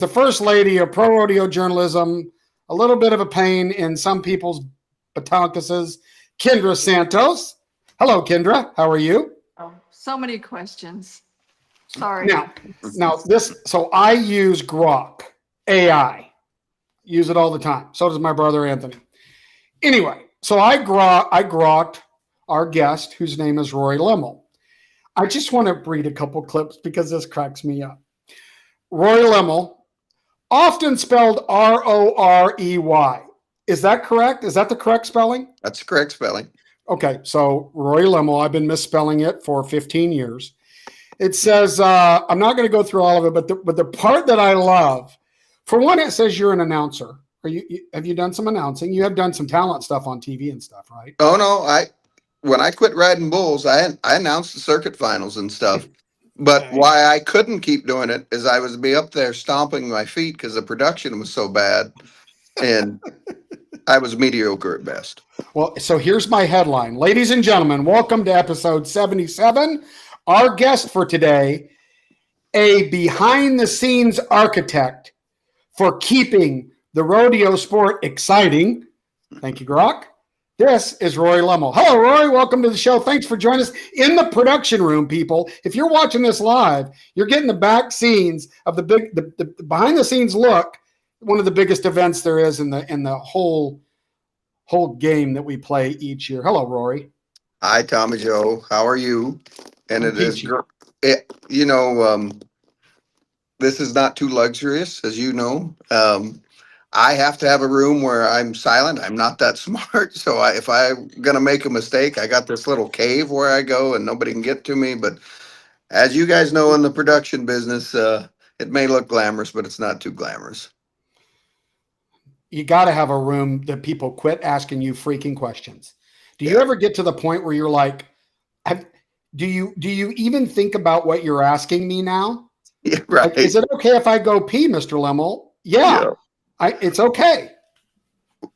the first lady of pro rodeo journalism, a little bit of a pain in some people's batonkuses, Kendra Santos. Hello, Kendra. How are you? Oh, so many questions. Sorry. Now, so I use Grok AI. Use it all the time. So does my brother Anthony. Anyway, so I grokked our guest, whose name is Rorey Lemmel. I just want to read a couple clips because this cracks me up. Rorey Lemmel, often spelled Rorey. Is that correct? Is that the correct spelling? That's the correct spelling. Okay, so Rorey Lemmel, I've been misspelling it for 15 years. It says, I'm not going to go through all of it, but the part that I love, for one, it says you're an announcer. Have you done some announcing? You have done some talent stuff on TV and stuff, right? Oh no, when I quit riding bulls, I announced the circuit finals and stuff. But Okay. why I couldn't keep doing it is I was be up there stomping my feet because the production was so bad, and I was mediocre at best. Well, so here's my headline. Ladies and gentlemen, welcome to episode 77. Our guest for today, a behind-the-scenes architect for keeping the rodeo sport exciting. Thank you, Grok. This is Rorey Lemmel. Hello, Rorey. Welcome to the show. Thanks for joining us in the production room, people. If you're watching this live, you're getting the back scenes of the behind-the-scenes look. One of the biggest events there is in the whole game that we play each year. Hello, Rorey. Hi, Tommy Joe. How are you? And I'm it is, peachy. this is not too luxurious, as you know. I have to have a room where I'm silent. I'm not that smart. So if I'm going to make a mistake, I got this little cave where I go and nobody can get to me. But as you guys know, in the production business, it may look glamorous, but it's not too glamorous. You got to have a room that people quit asking you freaking questions. Do you ever get to the point where you're like, do you even think about what you're asking me now? Yeah, right. Like, is it okay if I go pee, Mr. Lemmel? Yeah. It's okay.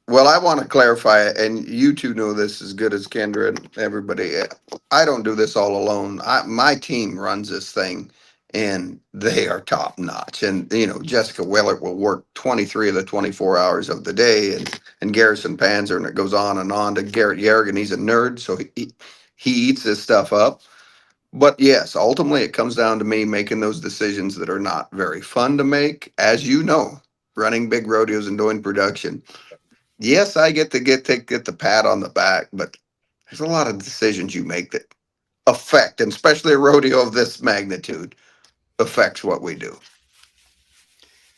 Well, I want to clarify, and you two know this as good as Kendra and everybody. I don't do this all alone. My team runs this thing, and they are top notch. And Jessica Willert will work 23 of the 24 hours of the day, and Garrison Panzer, and it goes on and on to Garrett Yergin. He's a nerd, so he eats this stuff up. But yes, ultimately, it comes down to me making those decisions that are not very fun to make, as you know. Running big rodeos and doing production. Yes, I get the pat on the back, but there's a lot of decisions you make that affect, and especially a rodeo of this magnitude, affects what we do.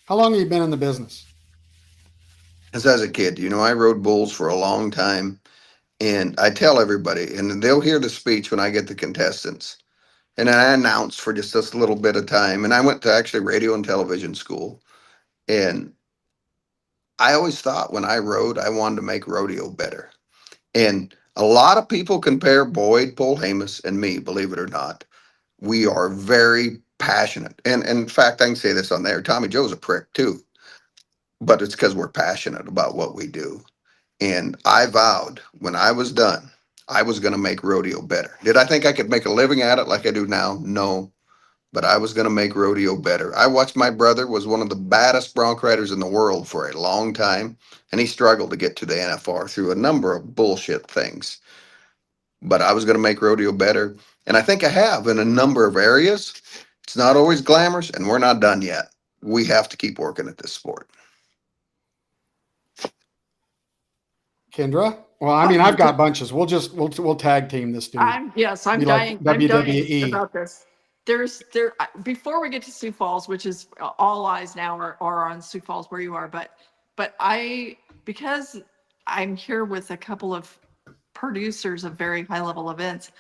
How long have you been in the business? As a kid, I rode bulls for a long time, and I tell everybody, and they'll hear the speech when I get the contestants, and I announce for just this little bit of time, and I went to actually radio and television school. And I always thought when I rode, I wanted to make rodeo better. And a lot of people compare Boyd, Polhamus, and me, believe it or not. We are very passionate. And in fact, I can say this on there. Tommy Joe's a prick too. But it's because we're passionate about what we do. And I vowed when I was done, I was going to make rodeo better. Did I think I could make a living at it like I do now? No. But I was going to make rodeo better. I watched my brother was one of the baddest bronc riders in the world for a long time, and he struggled to get to the NFR through a number of bullshit things. But I was going to make rodeo better, and I think I have in a number of areas. It's not always glamorous, and we're not done yet. We have to keep working at this sport. Kendra? Well, I mean, I've got bunches. We'll tag team this dude. I'm Be dying. like I'm dying WWE. about this. Before we get to Sioux Falls, which is all eyes now are on Sioux Falls where you are, but because I'm here with a couple of producers of very high level events,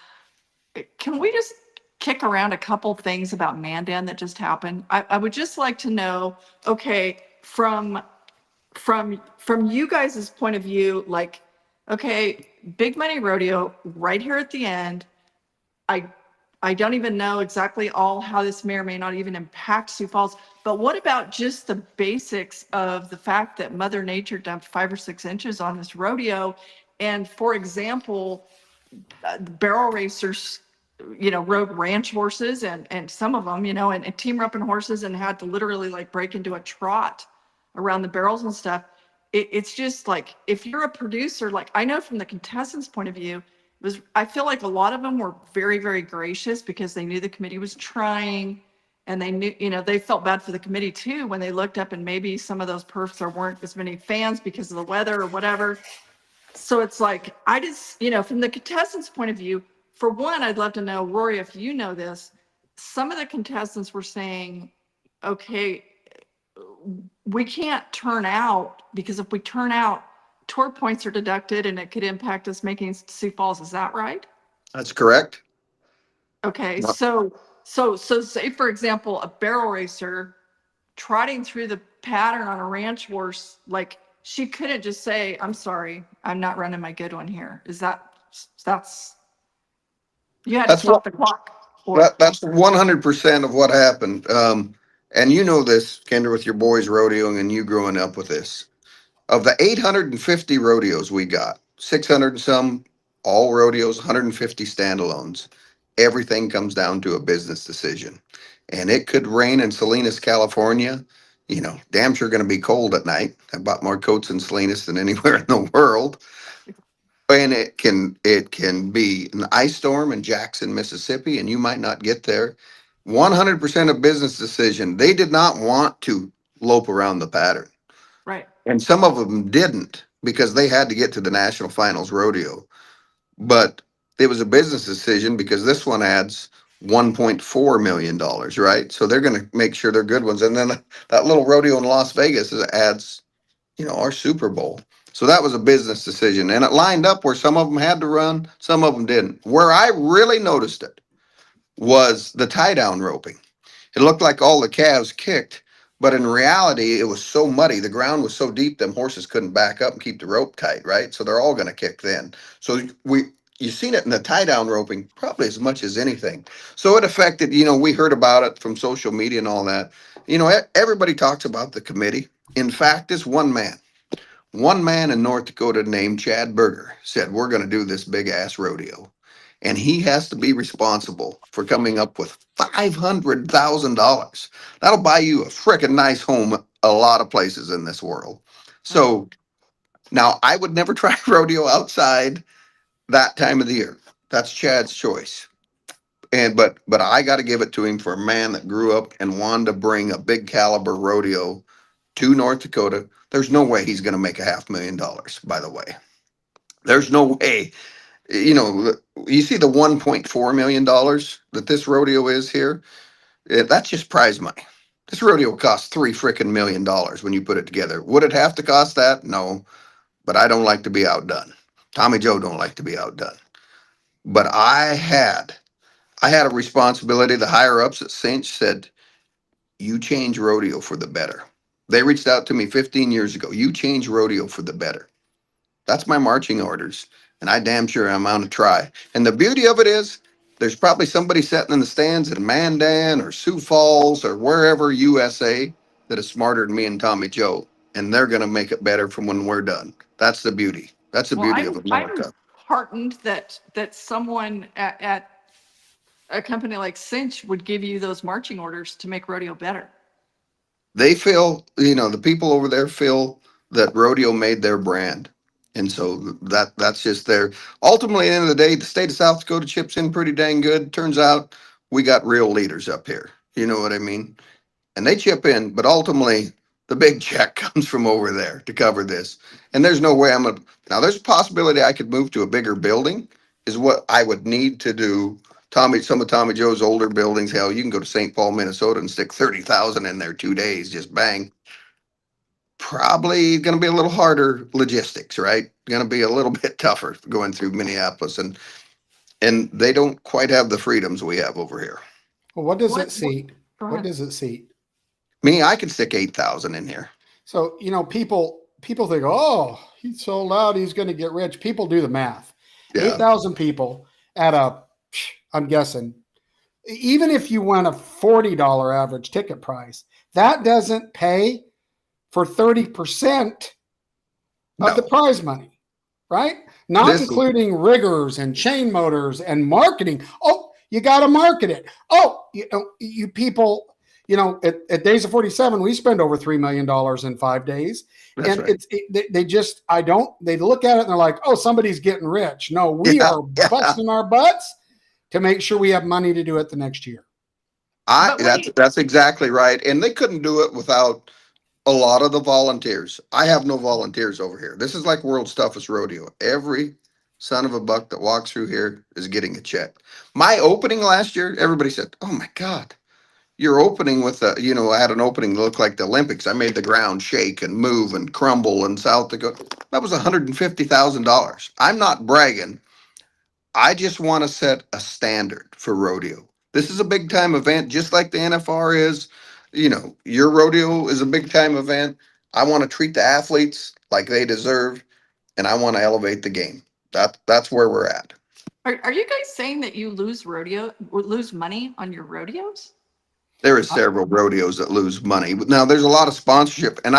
can we just kick around a couple things about Mandan that just happened? I would just like to know, okay, from you guys' point of view, like, okay, big money rodeo right here at the end. I don't even know exactly how this may or may not even impact Sioux Falls, but what about just the basics of the fact that Mother Nature dumped 5 or 6 inches on this rodeo? And for example, barrel racers rode ranch horses and some of them, and team roping horses and had to literally like break into a trot around the barrels and stuff. It's just like, if you're a producer, like I know from the contestants' point of view, I feel like a lot of them were very, very gracious because they knew the committee was trying, and they knew, they felt bad for the committee too when they looked up and maybe some of those perfs there weren't as many fans because of the weather or whatever. So it's like, I just, from the contestants' point of view, for one, I'd love to know, Rory, if you know this, some of the contestants were saying, okay, we can't turn out because if we turn out, tour points are deducted and it could impact us making Sioux Falls. Is that right? That's correct. Okay, Well, so say for example, a barrel racer trotting through the pattern on a ranch horse, like she couldn't just say, I'm sorry, I'm not running my good one here. That's, you had to That's what stop the clock? Or, that's 100% of what happened. And you know this, Kendra, with your boys rodeoing and you growing up with this. Of the 850 rodeos we got, 600 and some, all rodeos, 150 standalones. Everything comes down to a business decision. And it could rain in Salinas, California. Damn sure going to be cold at night. I bought more coats in Salinas than anywhere in the world. And it can be an ice storm in Jackson, Mississippi, and you might not get there. 100% of business decision. They did not want to lope around the pattern. right, And some of them didn't because they had to get to the national finals rodeo. But it was a business decision because this one adds $1.4 million, right? So they're going to make sure they're good ones. And then that little rodeo in Las Vegas adds, our Super Bowl. So that was a business decision. And it lined up where some of them had to run, some of them didn't. Where I really noticed it was the tie down roping. It looked like all the calves kicked, but in reality, it was so muddy. The ground was so deep, them horses couldn't back up and keep the rope tight, right? So they're all going to kick then. So you've seen it in the tie down roping probably as much as anything. So it affected, we heard about it from social media and all that. Everybody talks about the committee. In fact, it's one man in North Dakota named Chad Berger said, we're going to do this big ass rodeo. And he has to be responsible for coming up with $500,000. That'll buy you a freaking nice home a lot of places in this world. right. So now I would never try rodeo outside that time of the year. That's Chad's choice. But I got to give it to him for a man that grew up and wanted to bring a big caliber rodeo to North Dakota. There's no way he's going to make $500,000, by the way. There's no way. You see the $1.4 million that this rodeo is here? That's just prize money. This rodeo costs $3 million when you put it together. Would it have to cost that? No, but I don't like to be outdone. Tommy Joe don't like to be outdone. But I had a responsibility. The higher ups at Cinch said, you change rodeo for the better. They reached out to me 15 years ago. You change rodeo for the better. That's my marching orders. And I damn sure I'm on to try. And the beauty of it is there's probably somebody sitting in the stands in Mandan or Sioux Falls or wherever USA that is smarter than me and Tommy Joe. And they're going to make it better from when we're done. That's the beauty. That's the Well, beauty of I'm America. heartened that someone at a company like Cinch would give you those marching orders to make rodeo better. They feel, the people over there feel that rodeo made their brand. And so that's just their ultimately at the end of the day, the state of South Dakota chips in pretty dang good. Turns out we got real leaders up here. You know what I mean? And they chip in, but ultimately the big check comes from over there to cover this. And there's no way now there's a possibility I could move to a bigger building is what I would need to do. Some of Tommy Joe's older buildings, hell, you can go to St. Paul, Minnesota and stick 30,000 in there 2 days, just bang. Probably going to be a little harder logistics, right? Going to be a little bit tougher going through Minneapolis and they don't quite have the freedoms we have over here. Well, what does What- it seat? Go What ahead. does it seat? Me, I can stick 8,000 in here. So, people think, oh, he's sold out, he's going to get rich. People do the math. Yeah. 8,000 people at I'm guessing, even if you went a $40 average ticket price, that doesn't pay for 30% of the No. prize money, right? Not This- including riggers and chain motors and marketing. Oh, You got to market it. Oh, you people, at Days of 47, we spend over $3 million in 5 days. That's And right. they look at it and they're like, oh, somebody's getting rich. No, we Yeah, are yeah. busting our butts to make sure we have money to do it the next year. But what do you, That's exactly right. And they couldn't do it without a lot of the volunteers. I have no volunteers over here. This is like World's Toughest Rodeo. Every son of a buck that walks through here is getting a check. My opening last year, everybody said, "Oh my God, you're opening with I had an opening that looked like the Olympics. I made the ground shake and move and crumble in South Dakota." That was $150,000. I'm not bragging. I just want to set a standard for rodeo. This is a big time event, just like the NFR is. Your rodeo is a big time event. I want to treat the athletes like they deserve, and I want to elevate the game. That's where we're at. are you guys saying that you lose money on your rodeos? There is several rodeos that lose money, but now there's a lot of sponsorship. And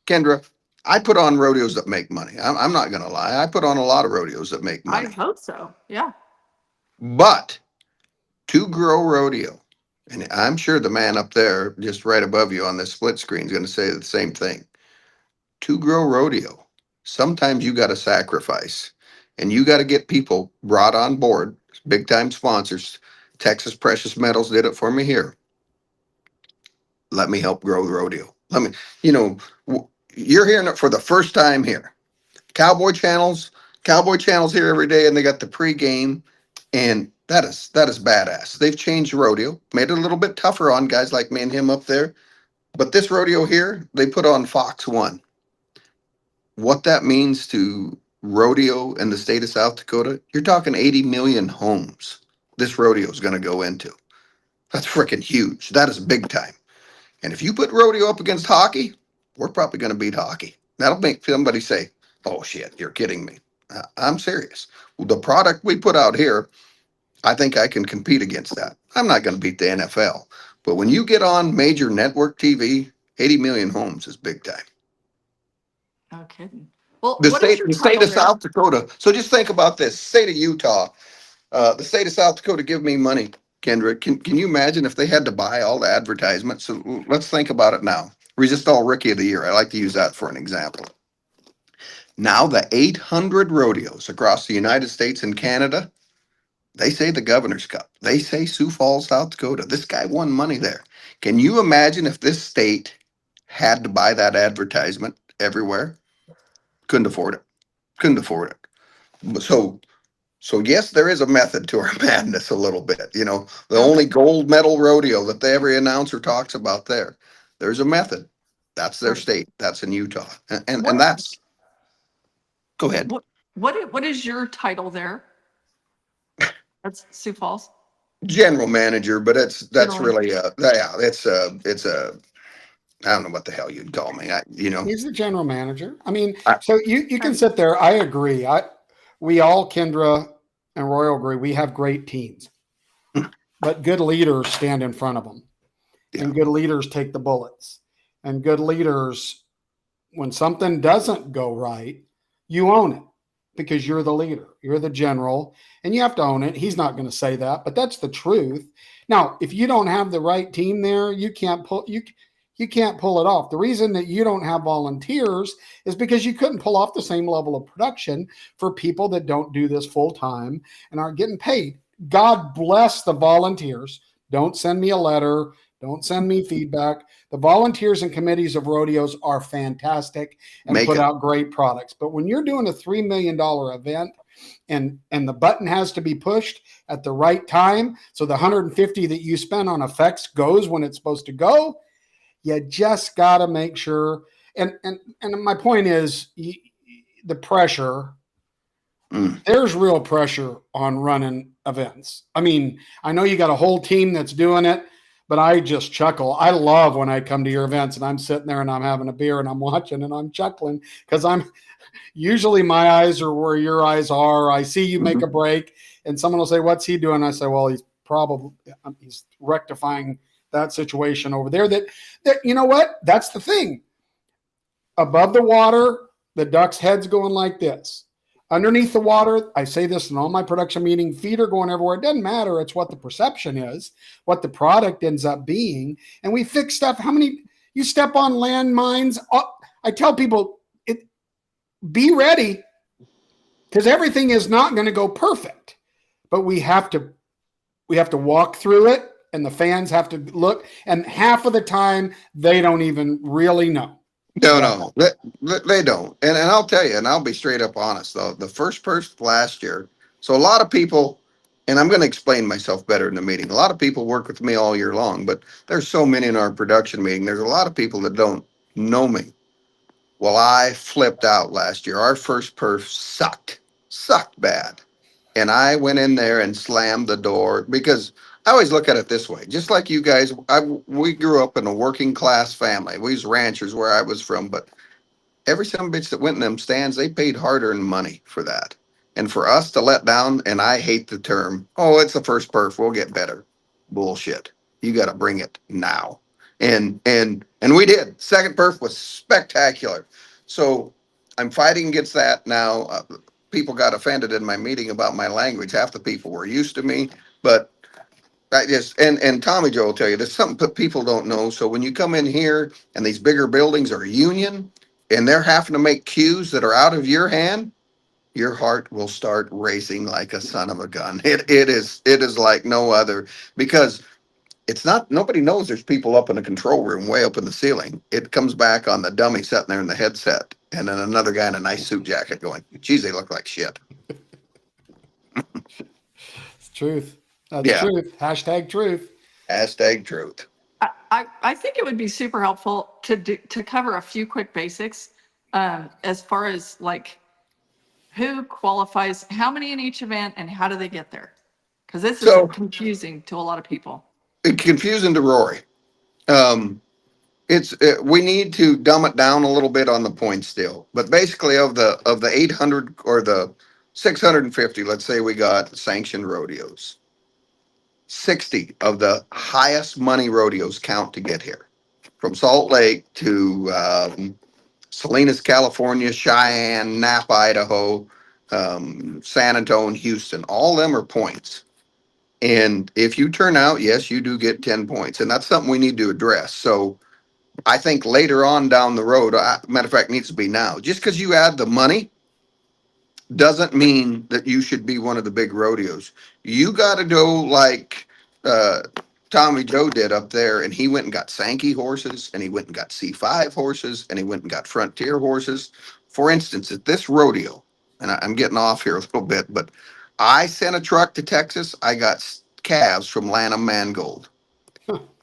Kendra, I put on rodeos that make money. I'm not going to lie. I put on a lot of rodeos that make I money, hope so. Yeah. but to grow rodeo, and I'm sure the man up there just right above you on this split screen is going to say the same thing. To grow rodeo, sometimes you got to sacrifice and you got to get people brought on board, big time sponsors. Texas Precious Metals did it for me here. Let me help grow the rodeo. You know, you're hearing it for the first time here. Cowboy Channel's here every day, and they got the pregame, and that is badass. They've changed rodeo, made it a little bit tougher on guys like me and him up there. But this rodeo here, they put on Fox One. What that means to rodeo in the state of South Dakota, you're talking 80 million homes this rodeo is going to go into. That's freaking huge. That is big time. And if you put rodeo up against hockey, we're probably going to beat hockey. That'll make somebody say, "Oh shit, you're kidding me." I'm serious. The product we put out here, I think I can compete against that. I'm not going to beat the NFL, but when you get on major network TV, 80 million homes is big time. No kidding. Well, The what is state, your the state title of there? South Dakota. So just think about this: state of Utah, the state of South Dakota give me money. Kendra, can you imagine if they had to buy all the advertisements? So let's think about it now. Resistol Rookie of the Year. I like to use that for an example. Now the 800 rodeos across the United States and Canada, they say the Governor's Cup. They say Sioux Falls, South Dakota. This guy won money there. Can you imagine if this state had to buy that advertisement everywhere? Couldn't afford it. Couldn't afford it. So yes, there is a method to our madness a little bit. The Okay. only gold medal rodeo that every announcer talks about there. There's a method. That's their Right. state. That's in Utah. And What that's go ahead. what is your title there? That's Sioux Falls. General manager, but that's General. really yeah, it's a I don't know what the hell you'd call me. He's the general manager. I mean, I, so you can sit there. I agree. We all, Kendra and Royal, agree. We have great teams, but good leaders stand in front of them, yeah, and good leaders take the bullets. And good leaders, when something doesn't go right, you own it because you're the leader. You're the general, and you have to own it. He's not going to say that, but that's the truth. Now, if you don't have the right team there, you can't pull it off. The reason that you don't have volunteers is because you couldn't pull off the same level of production for people that don't do this full time and aren't getting paid. God bless the volunteers. Don't send me a letter. Don't send me feedback. The volunteers and committees of rodeos are fantastic and make put it out great products. But when you're doing a $3 million event and the button has to be pushed at the right time, so the 150 that you spend on effects goes when it's supposed to go, you just got to make sure. And my point is the pressure. There's real pressure on running events. I mean, I know you got a whole team that's doing it, but I just chuckle. I love when I come to your events and I'm sitting there and I'm having a beer and I'm watching and I'm chuckling because I'm usually my eyes are where your eyes are. I see you make a break and someone will say, "What's he doing?" I say, "Well, he's rectifying that situation over there." That you know what? That's the thing. Above the water, the duck's head's going like this. underneath the water, I say this in all my production meetings, feeder going everywhere. It doesn't matter. It's what the perception is, what the product ends up being. And we fix stuff. How many, you step on landmines? I tell people, be ready, because everything is not going to go perfect, but we have to walk through it, and the fans have to look. And half of the time, they don't even really know. No, they don't. And I'll tell you, and I'll be straight up honest though. The first person last year, so a lot of people, and I'm going to explain myself better in the meeting. A lot of people work with me all year long, but there's so many in our production meeting. There's a lot of people that don't know me. Well, I flipped out last year. Our first perf sucked bad. And I went in there and slammed the door because I always look at it this way. Just like you guys, we grew up in a working class family. We was ranchers where I was from, but every son of a bitch that went in them stands, they paid hard-earned money for that. And for us to let down, and I hate the term, oh, it's the first perf, we'll get better. Bullshit. You got to bring it now. And we did. Second perf was spectacular. So I'm fighting against that now. People got offended in my meeting about my language. Half the people were used to me, but I just, and Tommy Joe will tell you, there's something people don't know. So when you come in here and these bigger buildings are union and they're having to make cues that are out of your hand, your heart will start racing like a son of a gun. It is like no other, because it's not, nobody knows there's people up in the control room, way up in the ceiling. It comes back on the dummy sitting there in the headset, and then another guy in a nice suit jacket going, geez, they look like shit. It's truth. That's Yeah. truth. Hashtag truth. Hashtag truth. I think it would be super helpful to cover a few quick basics, as far as like who qualifies, how many in each event, and how do they get there? Because this is confusing to a lot of people. It's confusing to Rory. We need to dumb it down a little bit on the points still, but basically of the 800 or the 650, let's say we got sanctioned rodeos. 60 of the highest money rodeos count to get here, from Salt Lake to Salinas, California, Cheyenne, Napa, Idaho, San Antonio, Houston. All of them are points. And if you turn out, yes, you do get 10 points. And that's something we need to address. So I think later on down the road, matter of fact, needs to be now. Just because you add the money doesn't mean that you should be one of the big rodeos. You got to go like Tommy Joe did up there, and he went and got Sankey horses, and he went and got C5 horses, and he went and got Frontier horses. For instance, at this rodeo, and I'm getting off here a little bit, but I sent a truck to Texas. I got calves from Lanham Mangold.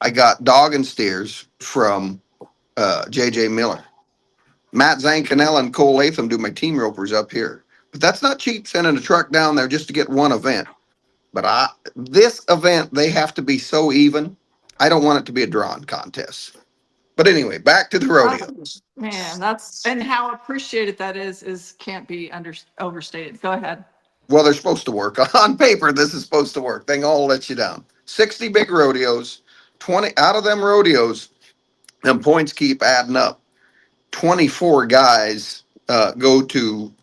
I got dog and steers from J.J. Miller. Matt Zancanella and Cole Latham do my team ropers up here. But that's not cheap sending a truck down there just to get one event. But this event, they have to be so even. I don't want it to be a drawing contest. But anyway, back to the rodeos. Man, and how appreciated that is can't be overstated. Go ahead. Well, they're supposed to work. On paper, this is supposed to work. They all let you down. 60 big rodeos, 20 out of them rodeos, them points keep adding up. 24 guys go to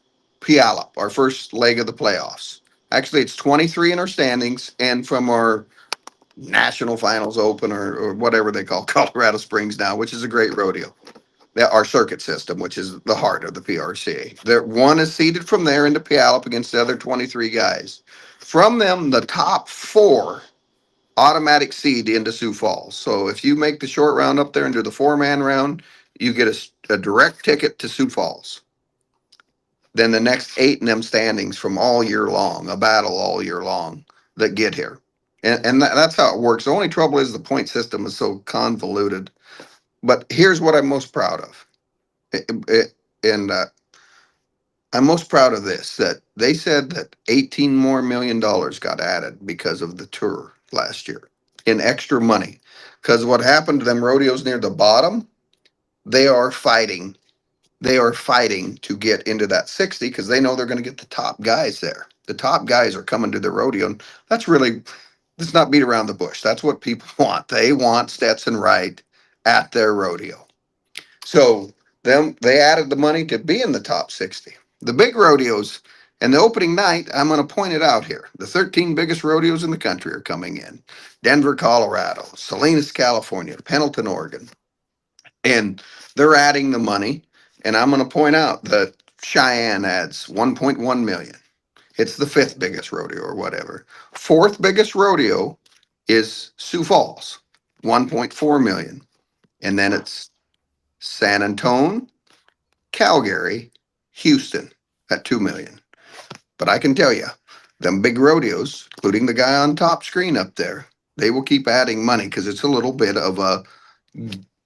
Puyallup, our first leg of the playoffs. Actually, it's 23 in our standings, and from our national finals open or whatever they call Colorado Springs now, which is a great rodeo. Our circuit system, which is the heart of the PRCA. One is seeded from there into Puyallup against the other 23 guys. From them, the top 4 automatic seed into Sioux Falls. So if you make the short round up there and do the 4-man round, you get a direct ticket to Sioux Falls. Then the next 8 in them standings from all year long, a battle all year long, that get here. And that's how it works. The only trouble is the point system is so convoluted. But here's what I'm most proud of. I'm most proud of this, that they said that $18 million more got added because of the tour last year in extra money. Because what happened to them rodeos near the bottom, they are fighting to get into that 60 because they know they're going to get the top guys there. The top guys are coming to the rodeo. And let's not beat around the bush. That's what people want. They want Stetson Wright at their rodeo. So they added the money to be in the top 60. The big rodeos, And the opening night, I'm going to point it out here. The 13 biggest rodeos in the country are coming in. Denver, Colorado, Salinas, California, Pendleton, Oregon. And they're adding the money. And I'm going to point out that Cheyenne adds 1.1 million. It's the fifth biggest rodeo or whatever. Fourth biggest rodeo is Sioux Falls, 1.4 million. And then it's San Antone, Calgary, Houston at 2 million. But I can tell you, them big rodeos, including the guy on top screen up there, they will keep adding money because it's a little bit of a,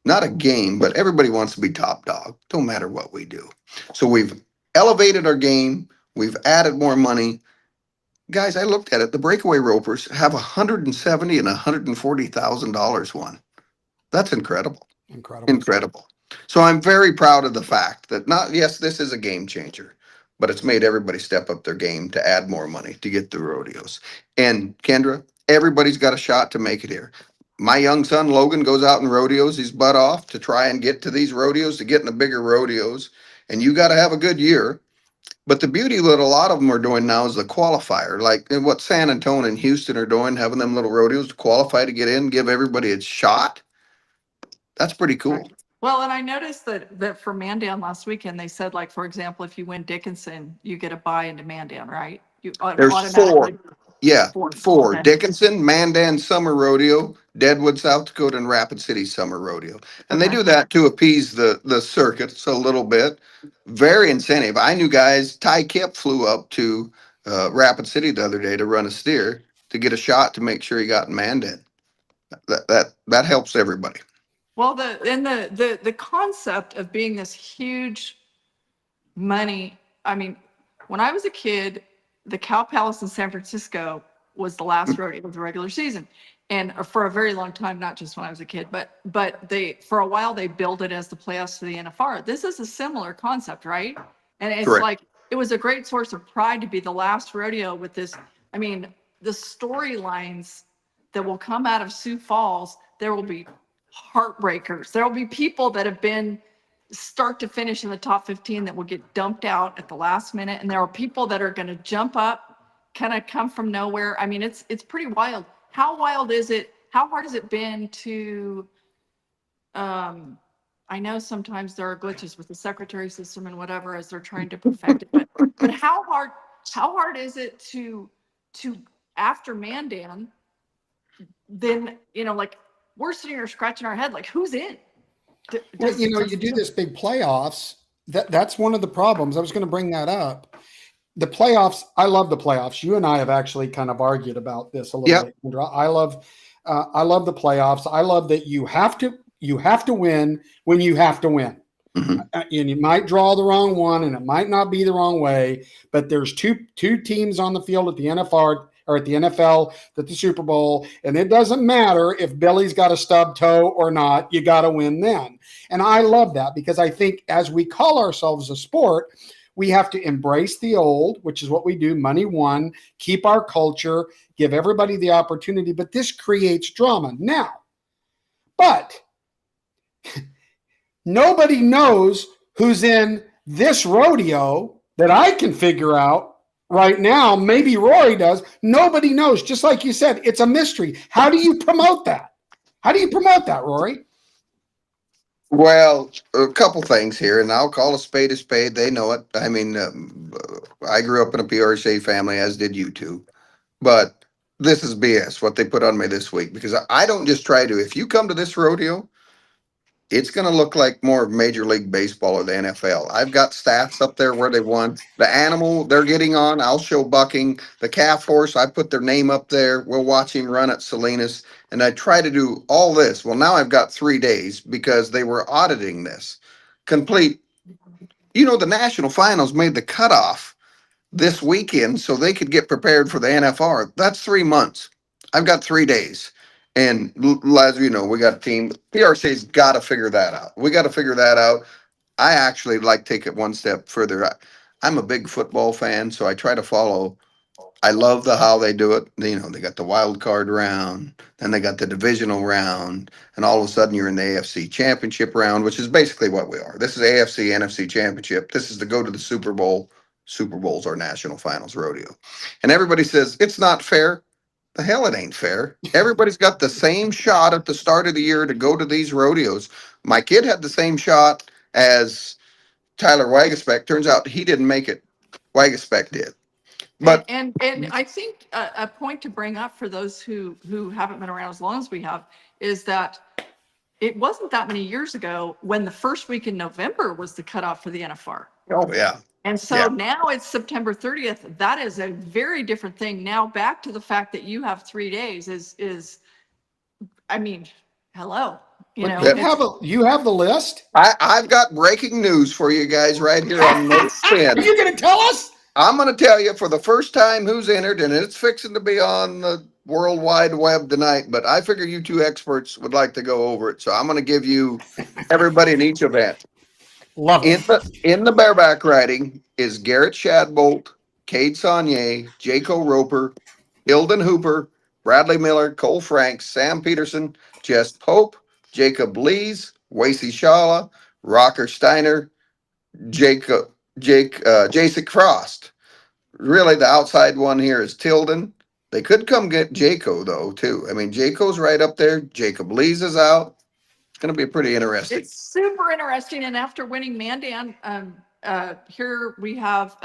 not a game, but everybody wants to be top dog. Don't matter what we do. So we've elevated our game. We've added more money. Guys, I looked at it. The breakaway ropers have $170,000 and $140,000 won. That's incredible. Incredible. Incredible. So I'm very proud of the fact that yes, this is a game changer, but it's made everybody step up their game to add more money to get the rodeos. And Kendra, everybody's got a shot to make it here. My young son Logan goes out and rodeos his butt off to try and get to these rodeos, to get in the bigger rodeos. And you got to have a good year. But the beauty that a lot of them are doing now is the qualifier, like what San Antonio and Houston are doing, having them little rodeos to qualify to get in, give everybody a shot. That's pretty cool. Well, and I noticed that for Mandan last weekend, they said, like, for example, if you win Dickinson, you get a buy into Mandan, right? You There's automatically. four. Yeah, four. Okay. Dickinson, Mandan Summer Rodeo, Deadwood, South Dakota, and Rapid City Summer Rodeo. And they Okay. do that to appease the circuits a little bit. Very incentive. I knew guys, Ty Kip flew up to Rapid City the other day to run a steer to get a shot to make sure he got in Mandan. That helps everybody. Well, the concept of being this huge money, I mean, when I was a kid, the Cow Palace in San Francisco was the last rodeo of the regular season. And for a very long time, not just when I was a kid, but they, for a while, they billed it as the playoffs to the NFR. This is a similar concept, right? And it's Correct. like, it was a great source of pride to be the last rodeo with this. I mean, the storylines that will come out of Sioux Falls, there will be heartbreakers. There will be people that have been start to finish in the top 15 that will get dumped out at the last minute. And there are people that are going to jump up, kind of come from nowhere. I mean, it's pretty wild. How wild is it? How hard has it been to, I know sometimes there are glitches with the secretary system and whatever as they're trying to perfect it, but how hard is it to after Mandan, then, you know, like we're sitting here scratching our head, like who's in? Well, you know, you do this big playoffs. That's one of the problems. I was going to bring that up. The playoffs. I love the playoffs. You and I have actually kind of argued about this a little bit. Kendra. I love the playoffs. I love that you have to win when you have to win. Mm-hmm. And you might draw the wrong one, and it might not be the wrong way. But there's two teams on the field at the NFR or at the NFL, at the Super Bowl, and it doesn't matter if Billy's got a stub toe or not. You got to win then. And I love that because I think as we call ourselves a sport, we have to embrace the old, which is what we do. Money won, keep our culture, give everybody the opportunity. But this creates drama now. But nobody knows who's in this rodeo that I can figure out right now. Maybe Rorey does. Nobody knows. Just like you said, it's a mystery. How do you promote that? How do you promote that, Rorey? Well, a couple things here, and I'll call a spade a spade. They know it. I mean, I grew up in a PRC family, as did you two. But this is BS, what they put on me this week, because I don't just try to. If you come to this rodeo, it's going to look like more of Major League Baseball or the NFL. I've got stats up there where they won. The animal they're getting on, I'll show bucking. The calf horse, I put their name up there. We'll watch him run at Salinas. And I try to do all this. Well, now I've got 3 days because they were auditing this. Complete. You know, the national finals made the cutoff this weekend so they could get prepared for the NFR. That's 3 months. I've got 3 days. And as you know, we got a team. PRC's got to figure that out. We got to figure that out. I actually like to take it one step further. I'm a big football fan, so I try to follow. I love how they do it. You know, they got the wild card round, then they got the divisional round, and all of a sudden you're in the AFC championship round, which is basically what we are. This is AFC, NFC championship. This is to go to the Super Bowl. Super Bowls or national finals rodeo. And everybody says, it's not fair. The hell it ain't fair. Everybody's got the same shot at the start of the year to go to these rodeos. My kid had the same shot as Tyler Wagaspeck. Turns out he didn't make it. Wagaspeck did. But And I think a point to bring up for those who haven't been around as long as we have is that it wasn't that many years ago when the first week in November was the cutoff for the NFR. oh yeah. And so now it's September 30th. That is a very different thing. Now back to the fact that you have 3 days is I mean, hello. You know, You have the list. I've got breaking news for you guys right here on No Spin. Are you going to tell us? I'm going to tell you for the first time who's entered, and it's fixing to be on the World Wide Web tonight, but I figure you two experts would like to go over it. So I'm going to give you everybody in each event. Love it. In the bareback riding is Garrett Shadbolt, Cade Saunier, Jaco Roper, Hilden Hooper, Bradley Miller, Cole Franks, Sam Peterson, Jess Pope, Jacob Lees, Wasey Shala, Rocker Steiner, Jason Frost. Really, the outside one here is Tilden. They could come get Jaco, though, too. I mean, Jaco's right up there. Jacob Lees is out. It's going to be pretty interesting. it's super interesting. And after winning Mandan, here we have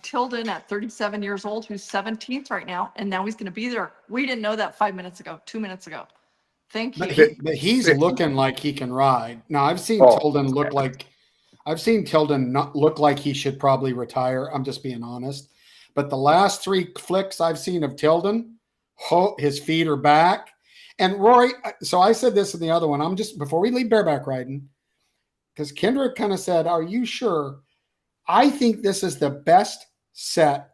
Tilden at 37 years old, who's 17th right now, and now he's going to be there. We didn't know that 2 minutes ago. Thank you. But he's looking like he can ride. Now I've seen Tilden look like not look like he should probably retire. I'm just being honest. But the last 3 flicks I've seen of Tilden, his feet are back. And Rory, so I said this in the other one. I'm just, before we leave bareback riding, because Kendrick kind of said, are you sure? I think this is the best set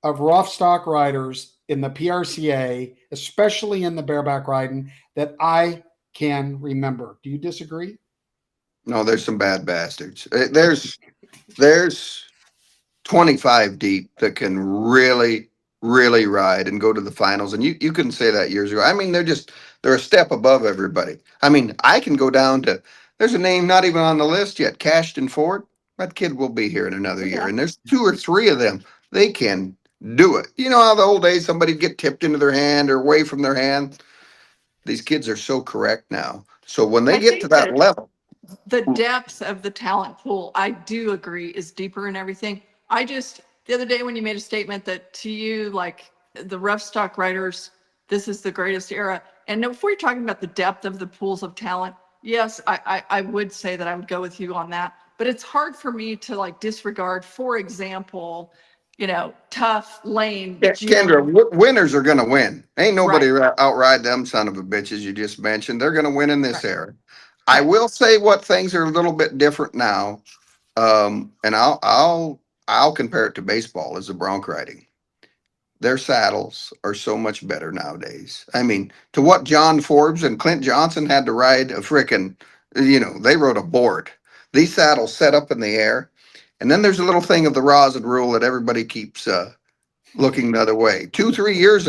of rough stock riders in the PRCA, especially in the bareback riding, that I can remember. Do you disagree? No, there's some bad bastards. There's 25 deep that can really, really ride and go to the finals. And you couldn't say that years ago. I mean, they're a step above everybody. I mean, I can go down to, there's a name not even on the list yet, Cashton Ford. That kid will be here in another year. And there's 2 or 3 of them. They can do it. You know how the old days somebody get tipped into their hand or away from their hand? These kids are so correct now. So when they get to that level. The depth of the talent pool, I do agree, is deeper and everything. The other day when you made a statement that to you, like the rough stock riders, this is the greatest era. And before you're talking about the depth of the pools of talent, yes, I would say that I would go with you on that. But it's hard for me to like disregard, for example, tough lane. Yeah, Kendra, winners are going to win. Ain't nobody outride them son of a bitches you just mentioned. They're going to win in this era. I will say what things are a little bit different now. And I'll compare it to baseball as the bronc riding. Their saddles are so much better nowadays. I mean, to what John Forbes and Clint Johnson had to ride a frickin', they rode a board. These saddles set up in the air. And then there's a little thing of the rosin rule that everybody keeps looking the other way. 2-3 years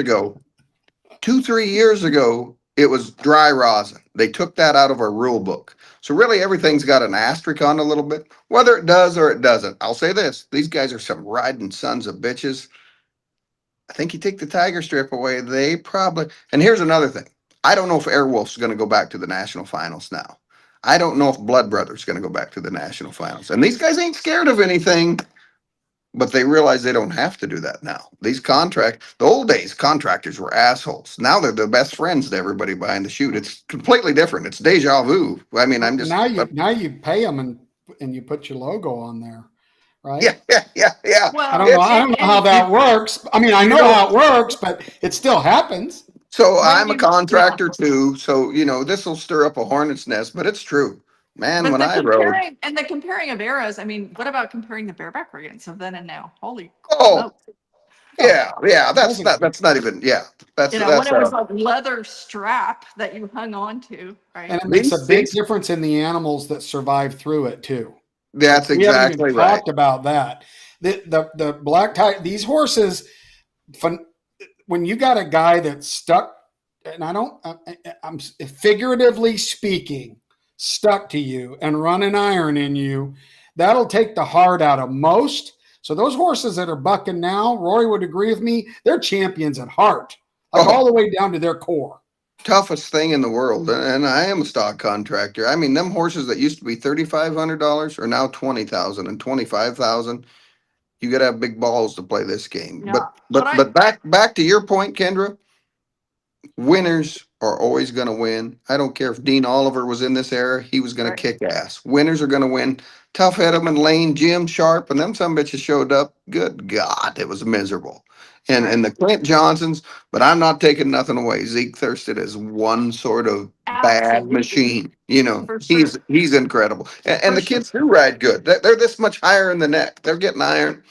ago, it was dry rosin. They took that out of our rule book. So really everything's got an asterisk on a little bit, whether it does or it doesn't. I'll say this, these guys are some riding sons of bitches. I think you take the tiger strip away, they probably, and here's another thing. I don't know if Airwolf's going to go back to the national finals now. I don't know if Blood Brothers going to go back to the national finals. And these guys ain't scared of anything, but they realize they don't have to do that now. The old days, contractors were assholes. Now they're the best friends to everybody behind the chute. It's completely different. It's deja vu. I mean, now you pay them and you put your logo on there, right? Yeah. Well, I don't know how that works. I mean, I know how it works, but it still happens. So I'm a contractor too. So, this will stir up a hornet's nest, but it's true. Man, but when I rode. And the comparing of eras, I mean, what about comparing the bareback ridings of then and now? Holy smokes. Yeah. That's not even, That's when it was like leather strap that you hung on to, right? And it makes a big difference in the animals that survive through it too. That's exactly right. Talked about that. The black tie, these horses, when you got a guy that's stuck, and I'm figuratively speaking, stuck to you and run an iron in you, that'll take the heart out of most. So those horses that are bucking now, Rory would agree with me, they're champions at heart, like Oh, all the way down to their core. toughest thing in the world. And I am a stock contractor. I mean, them horses that used to be $3,500 are now 20,000 and 25,000. You got to have big balls to play this game. Yeah. But But but but back to your point, Kendra. Winners are always going to win. I don't care if Dean Oliver was in this era, he was going to right, kick ass. Winners are going to win. Tough Edelman, Lane, Jim Sharp, and them some bitches showed up. Good God, it was miserable. And right. the Clint Johnsons, but I'm not taking nothing away. Zeke Thurston is one sort of bad Absolutely. machine. You know, For sure. he's incredible. And For the sure. kids do ride good. They're this much higher in the neck. They're getting iron.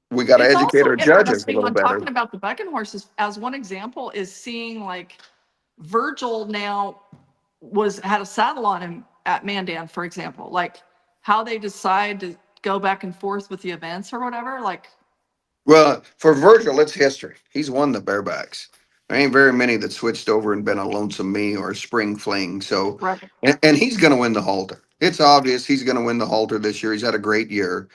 We got to It's educate also our judges a interesting little on better. talking about the bucking horses as one example is seeing like Virgil now had a saddle on him at Mandan, for example, like how they decide to go back and forth with the events or whatever. Like, Well, for Virgil, it's history. He's won the barebacks. There ain't very many that switched over and been a lonesome me or a spring fling. So, right. and he's going to win the halter. It's obvious he's going to win the halter this year. He's had a great year.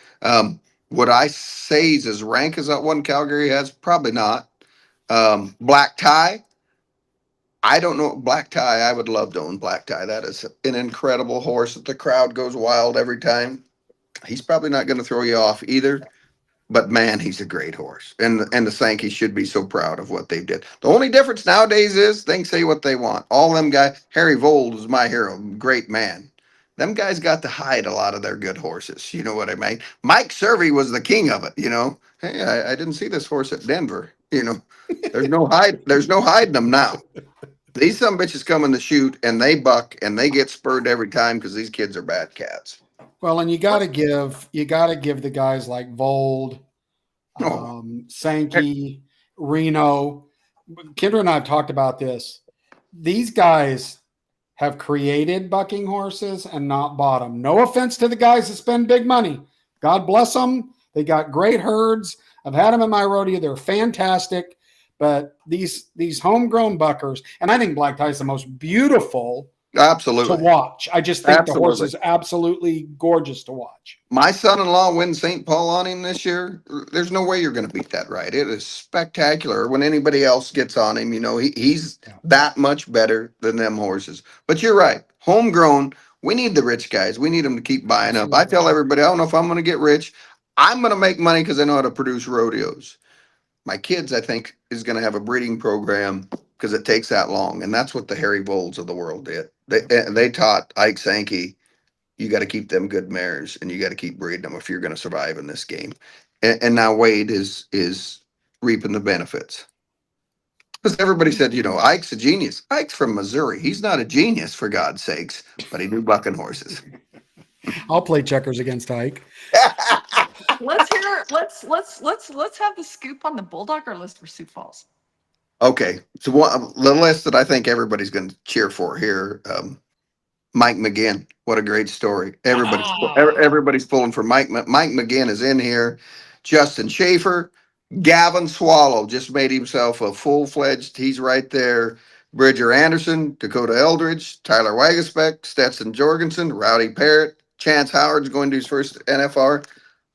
Would I say he's as rank as that one Calgary has? Probably not. Black Tie. I don't know. Black Tie. I would love to own Black Tie. That is an incredible horse that the crowd goes wild every time. He's probably not going to throw you off either. But man, he's a great horse, and the Sankeys should be so proud of what they did. The only difference nowadays is they can say what they want. All them guys, Harry Vold was my hero, great man. Them guys got to hide a lot of their good horses. You know what I mean? Mike Survey was the king of it. You know, hey, I didn't see this horse at Denver. You know, there's no hiding them now. These some bitches come in the shoot and they buck and they get spurred every time because these kids are bad cats. Well, and you got to give the guys like Vold, Oh, Sankey, Reno. Kendra and I have talked about this. These guys have created bucking horses and not bought them. No offense to the guys that spend big money. God bless them. They got great herds. I've had them in my rodeo. They're fantastic. But these homegrown buckers, and I think black tie is the most beautiful to absolutely, watch. I just think the horse absolutely. is absolutely gorgeous to watch. My son-in-law wins St. Paul on him this year. There's no way you're going to beat that ride. It is spectacular. When anybody else gets on him, you know, he's Yeah. that much better than them horses. But you're right. Homegrown, we need the rich guys. We need them to keep buying up. I Absolutely. tell everybody, I don't know if I'm going to get rich. I'm going to make money because I know how to produce rodeos. My kids, I think, is going to have a breeding program because it takes that long. And that's what the Harry Volds of the world did. They taught Ike Sankey, you got to keep them good mares and you got to keep breeding them if you're going to survive in this game. And now Wade is reaping the benefits because everybody said, you know, Ike's a genius. Ike's from Missouri. He's not a genius for God's sakes, but he knew bucking horses. I'll play checkers against Ike. Let's hear. Let's have the scoop on the Bulldogger list for Sioux Falls. Okay, so the list that I think everybody's going to cheer for here. Mike McGinn, what a great story! Everybody's pulling for Mike. Mike McGinn is in here. Justin Schaefer, Gavin Swallow just made himself a full-fledged. He's right there. Bridger Anderson, Dakota Eldridge, Tyler Wagasbeck, Stetson Jorgensen, Rowdy Parrott, Chance Howard's going to his first NFR.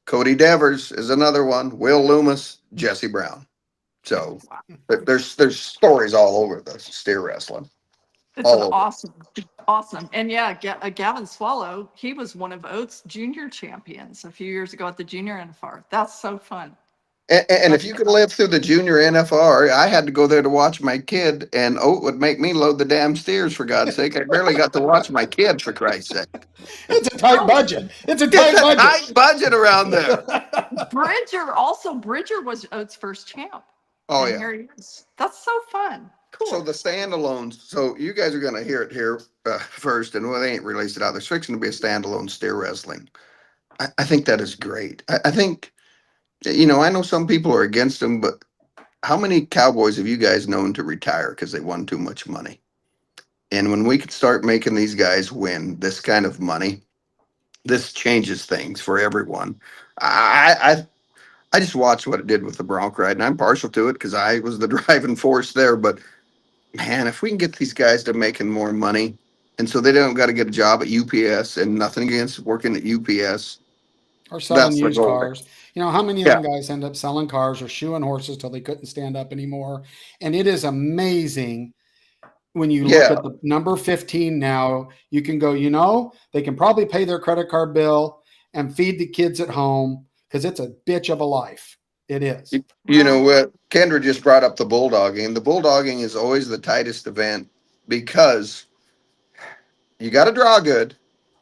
Cody Devers is another one. Will Loomis, Jesse Brown. So there's stories all over the steer wrestling. It's an All over. awesome. And yeah, Gavin Swallow, he was one of Oates' junior champions a few years ago at the junior NFR. That's so fun. And if you could live through the junior NFR, I had to go there to watch my kid, and Oat would make me load the damn steers for God's sake. I barely got to watch my kid for Christ's sake. It's a tight budget. It's a It's tight a budget. tight budget around there. Bridger was Oates' first champ. Oh And yeah. here he is. That's so fun. Cool. So the standalones. So you guys are going to hear it here first, and well, they ain't released it out. There's fixing to be a standalone steer wrestling. I think that is great. I think, you know, I know some people are against them, but how many cowboys have you guys known to retire because they won too much money? And when we could start making these guys win this kind of money, this changes things for everyone. I just watched what it did with the Bronc ride, and I'm partial to it because I was the driving force there. But man, if we can get these guys to making more money, and so they don't got to get a job at UPS, and nothing against working at UPS, Or selling That's the used goal there. cars. You know, how many Yeah. young guys end up selling cars or shoeing horses till they couldn't stand up anymore? And it is amazing when you look Yeah. at the number 15 now, you can go, you know, they can probably pay their credit card bill and feed the kids at home because it's a bitch of a life. It is. You know Well, what? Kendra just brought up the bulldogging. The bulldogging is always the tightest event because you got to draw good.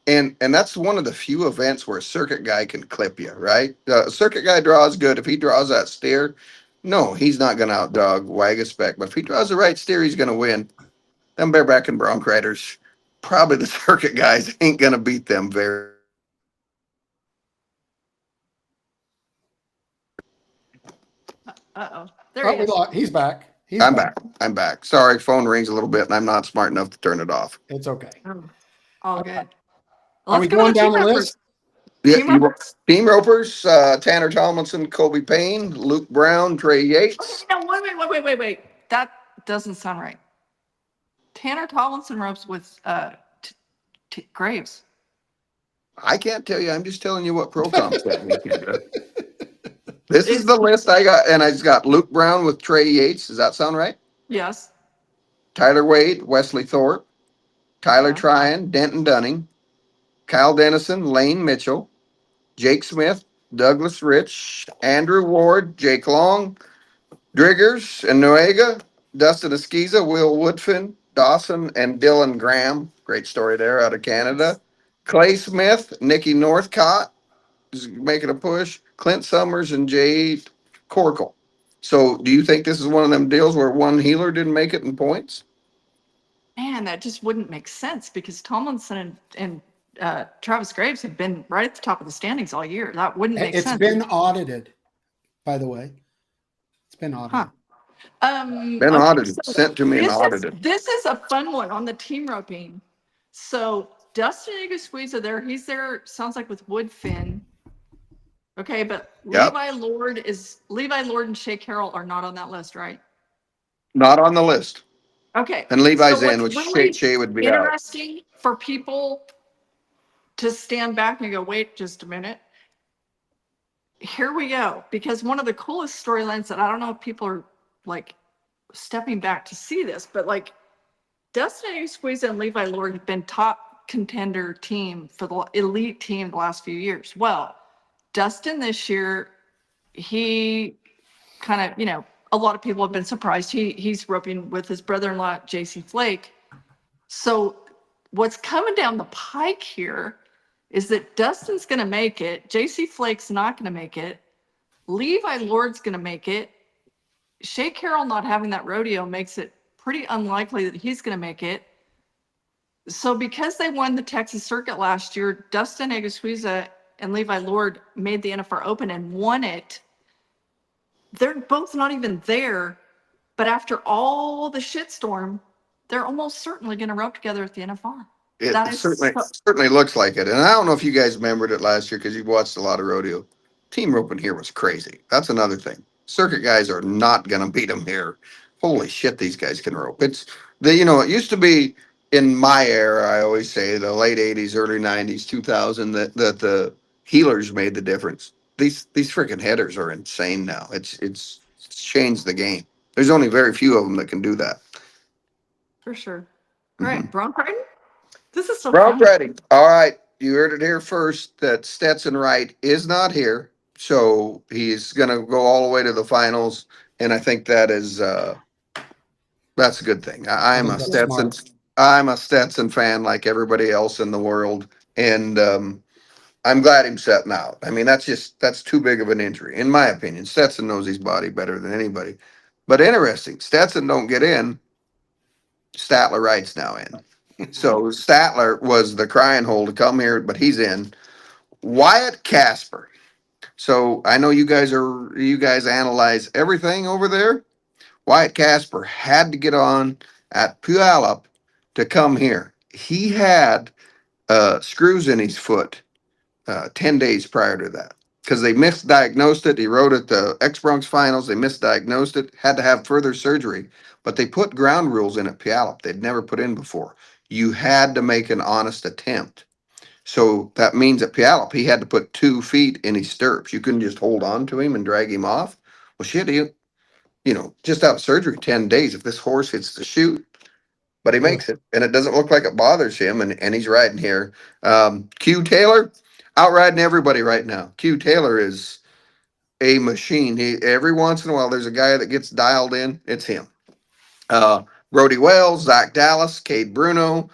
And that's one of the few events where a circuit guy can clip you, right? A circuit guy draws good. If he draws that steer, no, he's not going to outdog Wag-a-Spec. But if he draws the right steer, he's going to win. Them bareback and bronc riders, probably the circuit guys ain't going to beat them very. uh-oh. There Oh, he is. he's back. He's I'm back. back. I'm back. Sorry, phone rings a little bit, and I'm not smart enough to turn it off. It's okay. Oh, all good. Are Let's we go to going the down team the members. list? Yeah, Team you members. team ropers: Tanner Tomlinson, Kobe Payne, Luke Brown, Trey Okay, Yates. no, wait. That doesn't sound right. Tanner Tomlinson ropes with Graves. I can't tell you. I'm just telling you what Procom sent me. Kendra. This is Is the list I got, and I've got Luke Brown with Trey Yates. Does that sound right? yes. Tyler Wade, Wesley Thorpe, Tyler Yeah. Tryon, Denton Dunning, Kyle Dennison, Lane Mitchell, Jake Smith, Douglas Rich, Andrew Ward, Jake Long, Driggers and Noega, Dustin Esquiza, Will Woodfin, Dawson, and Dylan Graham. Great story there out of Yes. Canada. Clay Smith, Nikki Northcott is making a push. Clint Summers and Jade Corkle. So, do you think this is one of them deals where one healer didn't make it in points? Man, that just wouldn't make sense because Tomlinson and Travis Graves have been right at the top of the standings all year. That wouldn't make It's sense. been audited, by the way. It's been Huh. audited. Been Okay, audited, so sent to me and audited. this is a fun one on the team roping. So Dustin Squeezer there, he's there, sounds like with Woodfin. Okay, but Yep. Levi Lord and Shea Carroll are not on that list, right? Not on the list. Okay. And Levi's So in, what's which really Shea would be out. interesting for people to stand back and go, wait just a minute. Here we go. Because one of the coolest storylines that I don't know if people are like stepping back to see this, but like Dustin Squeeze and Levi Lord have been top contender team for the elite team the last few years. Well, Dustin this year, he kind of, a lot of people have been surprised. He's roping with his brother-in-law, JC Flake. So what's coming down the pike here is that Dustin's going to make it. JC Flake's not going to make it. Levi Lord's going to make it. Shea Carroll not having that rodeo makes it pretty unlikely that he's going to make it. So because they won the Texas Circuit last year, Dustin Eguiguiza and Levi Lord made the NFR Open and won it. They're both not even there, but after all the shitstorm, they're almost certainly going to rope together at the NFR. It That is certainly looks like it. And I don't know if you guys remembered it last year because you watched a lot of rodeo. Team roping here was crazy. That's another thing. Circuit guys are not going to beat them here. Holy shit, these guys can rope. It used to be in my era, I always say the late 80s, early 90s, 2000, that the healers made the difference. These freaking headers are insane now. It's changed the game. There's only very few of them that can do that. for sure. All right, Bronc riding? This is so Brown fun. ready. All right. You heard it here first that Stetson Wright is not here. So he's going to go all the way to the finals. And I think that's a good thing. I think that's smart. I'm a Stetson fan like everybody else in the world. And I'm glad he's setting out. I mean, that's too big of an injury, in my opinion. Stetson knows his body better than anybody. But interesting, Stetson don't get in. Statler Wright's now in. So Statler was the crying hole to come here, but he's in. Wyatt Casper. So I know you guys analyze everything over there. Wyatt Casper had to get on at Puyallup to come here. He had screws in his foot 10 days prior to that because they misdiagnosed it. He rode at the X Bronx finals. They misdiagnosed it, had to have further surgery, but they put ground rules in at Puyallup they'd never put in before. You had to make an honest attempt. So that means at Puyallup, he had to put 2 feet in his stirrups. You couldn't just hold on to him and drag him off. Well, shit, just out of surgery 10 days. If this horse hits the chute, but he Ugh. makes it, and it doesn't look like it bothers him, and he's riding here. Q Taylor, out riding everybody right now. Q Taylor is a machine. Every once in a while, there's a guy that gets dialed in. It's him. Uh, Brody Wells, Zach Dallas, Cade Bruno.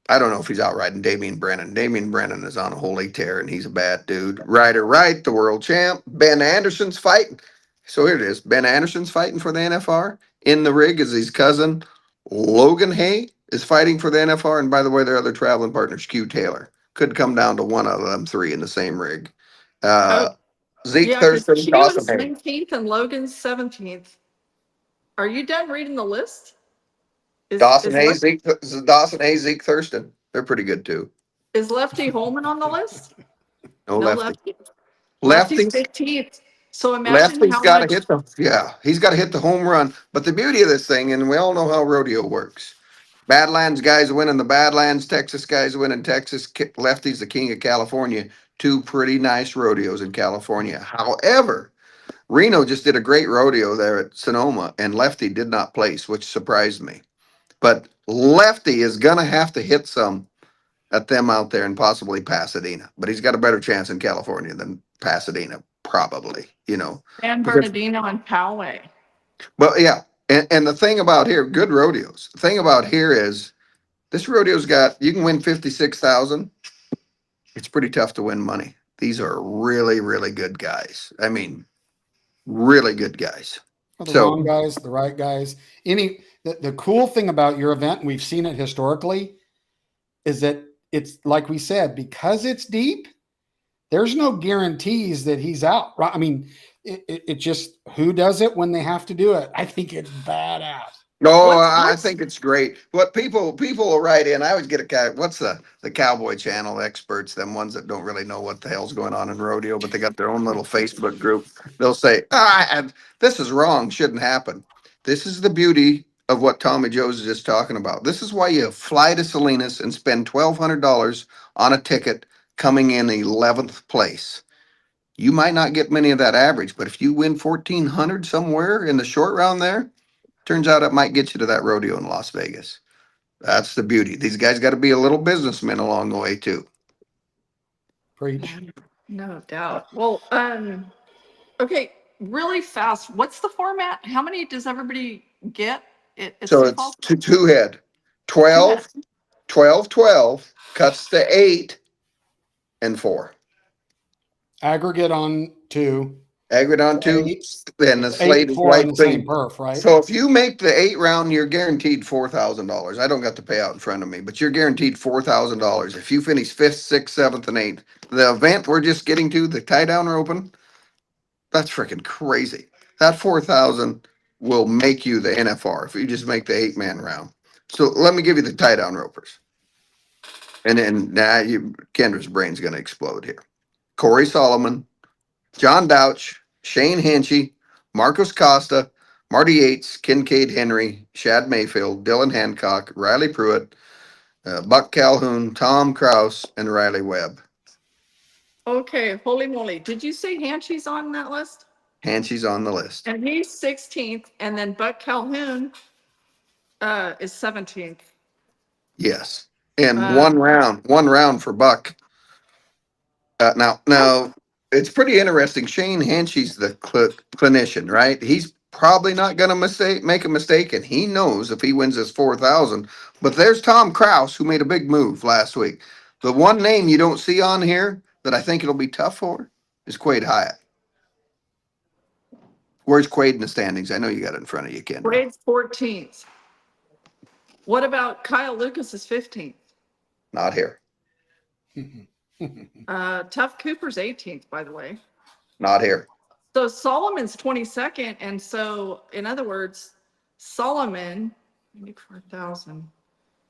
I don't know if he's out riding Damian Brennan. Damian Brennan is on a holy tear, and he's a bad dude. Ryder Wright, the world champ. Ben Anderson's fighting. So here it is. Ben Anderson's fighting for the NFR. In the rig is his cousin, Logan Hay, is fighting for the NFR. And by the way, their other traveling partners, Q Taylor. Could come down to one of them 3 in the same rig. Oh, Zeke yeah, because Thurston, Q Dawson is Hay. 19th and Logan's 17th. Are you done reading the list? Dawson Is, Hay, Lef- Zeke Thurston. They're pretty good too. is Lefty Holman on the list? No No lefty. Lefty. Lefty's Lefty. 15th. So imagine Lefty's how got to much. hit he's got to hit the home run. But the beauty of this thing, and we all know how rodeo works. Badlands guys winning the Badlands, Texas guys winning Texas. Lefty's the king of California. 2 pretty nice rodeos in California. However, Reno just did a great rodeo there at Sonoma, and Lefty did not place, which surprised me. But Lefty is gonna have to hit some at them out there and possibly Pasadena. But he's got a better chance in California than Pasadena, probably. San Because, Bernardino and Poway. but yeah, and the thing about here, good rodeos. The thing about here is this rodeo's got, you can win 56,000. It's pretty tough to win money. These are really, really good guys. I mean, really good guys. Well, the So, wrong guys, the right guys. The cool thing about your event, and we've seen it historically, is that it's like we said, because it's deep, there's no guarantees that he's out. Right? I mean, it just who does it when they have to do it. I think it's badass. no, What's I what's think it's great. What people will write in, I always get a guy, what's the Cowboy Channel experts, them ones that don't really know what the hell's going on in rodeo, but they got their own little Facebook group. They'll say, this is wrong, shouldn't happen. This is the beauty of what Tommy Joe's is just talking about. This is why you fly to Salinas and spend $1,200 on a ticket coming in 11th place. You might not get many of that average, but if you win 1,400 somewhere in the short round there, turns out it might get you to that rodeo in Las Vegas. That's the beauty. These guys got to be a little businessmen along the way too. Preach. no doubt. Well, okay, really fast. What's the format? How many does everybody get at So Sioux it's Falls? two head, Two 12, heads. 12, 12, cuts to 8 and 4. Aggregate on 2. Aggregate on 2, 8. and the It's 8 slate and is 4 in white the same thing. perf, right? So if you make the 8 round, you're guaranteed $4,000. I don't got the payout in front of me, but you're guaranteed $4,000 if you finish 5th, 6th, 7th, and 8th. The event we're just getting to, the tie down roping, that's freaking crazy. That 4,000 will make you the NFR if you just make the 8-man round. So let me give you the tie down ropers. And then Kendra's brain's going to explode here. Corey Solomon, John Douch, Shane Hanchy, Marcos Costa, Marty Yates, Kincaid Henry, Shad Mayfield, Dylan Hancock, Riley Pruitt, Buck Calhoun, Tom Kraus, and Riley Webb. Okay, holy moly. Did you say Hanchy's on that list? Hanchy's on the list. And he's 16th, and then Buck Calhoun is 17th. Yes. And Uh, one round for Buck. Now, it's pretty interesting. Shane Hanchy's the clinician, right? He's probably not going to make a mistake, and he knows if he wins this 4,000. But there's Tom Kraus, who made a big move last week. The one name you don't see on here that I think it'll be tough for is Quade Hyatt. Where's Quade in the standings? I know you got it in front of you, Kendra. Brade's 14th. What about Kyle Lucas is 15th? Not here. Tough Cooper's 18th, by the way. Not here. So Solomon's 22nd, and so in other words, Solomon 94,000.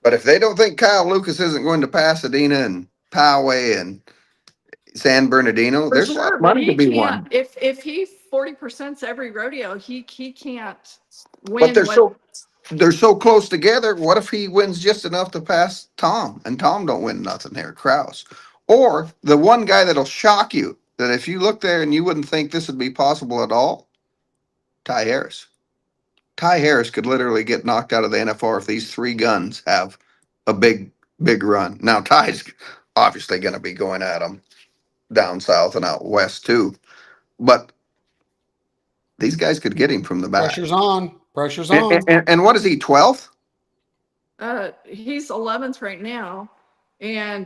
But if they don't think Kyle Lucas isn't going to Pasadena and Poway and San Bernardino, For there's a lot sure, of but money to he be can't. won. If he 40%'s every rodeo, he can't But win. there's What? they're so close together. What if he wins just enough to pass Tom, and Tom don't win nothing here, Kraus? Or the one guy that'll shock you that if you look there and you wouldn't think this would be possible at all, Ty Harris. Ty Harris could literally get knocked out of the NFR if these three guns have a big run. Now Ty's obviously going to be going at him down south and out west too, but these guys could get him from the back. Pressure's on. Pressure's And, on. and what is he, 12th? He's 11th right now,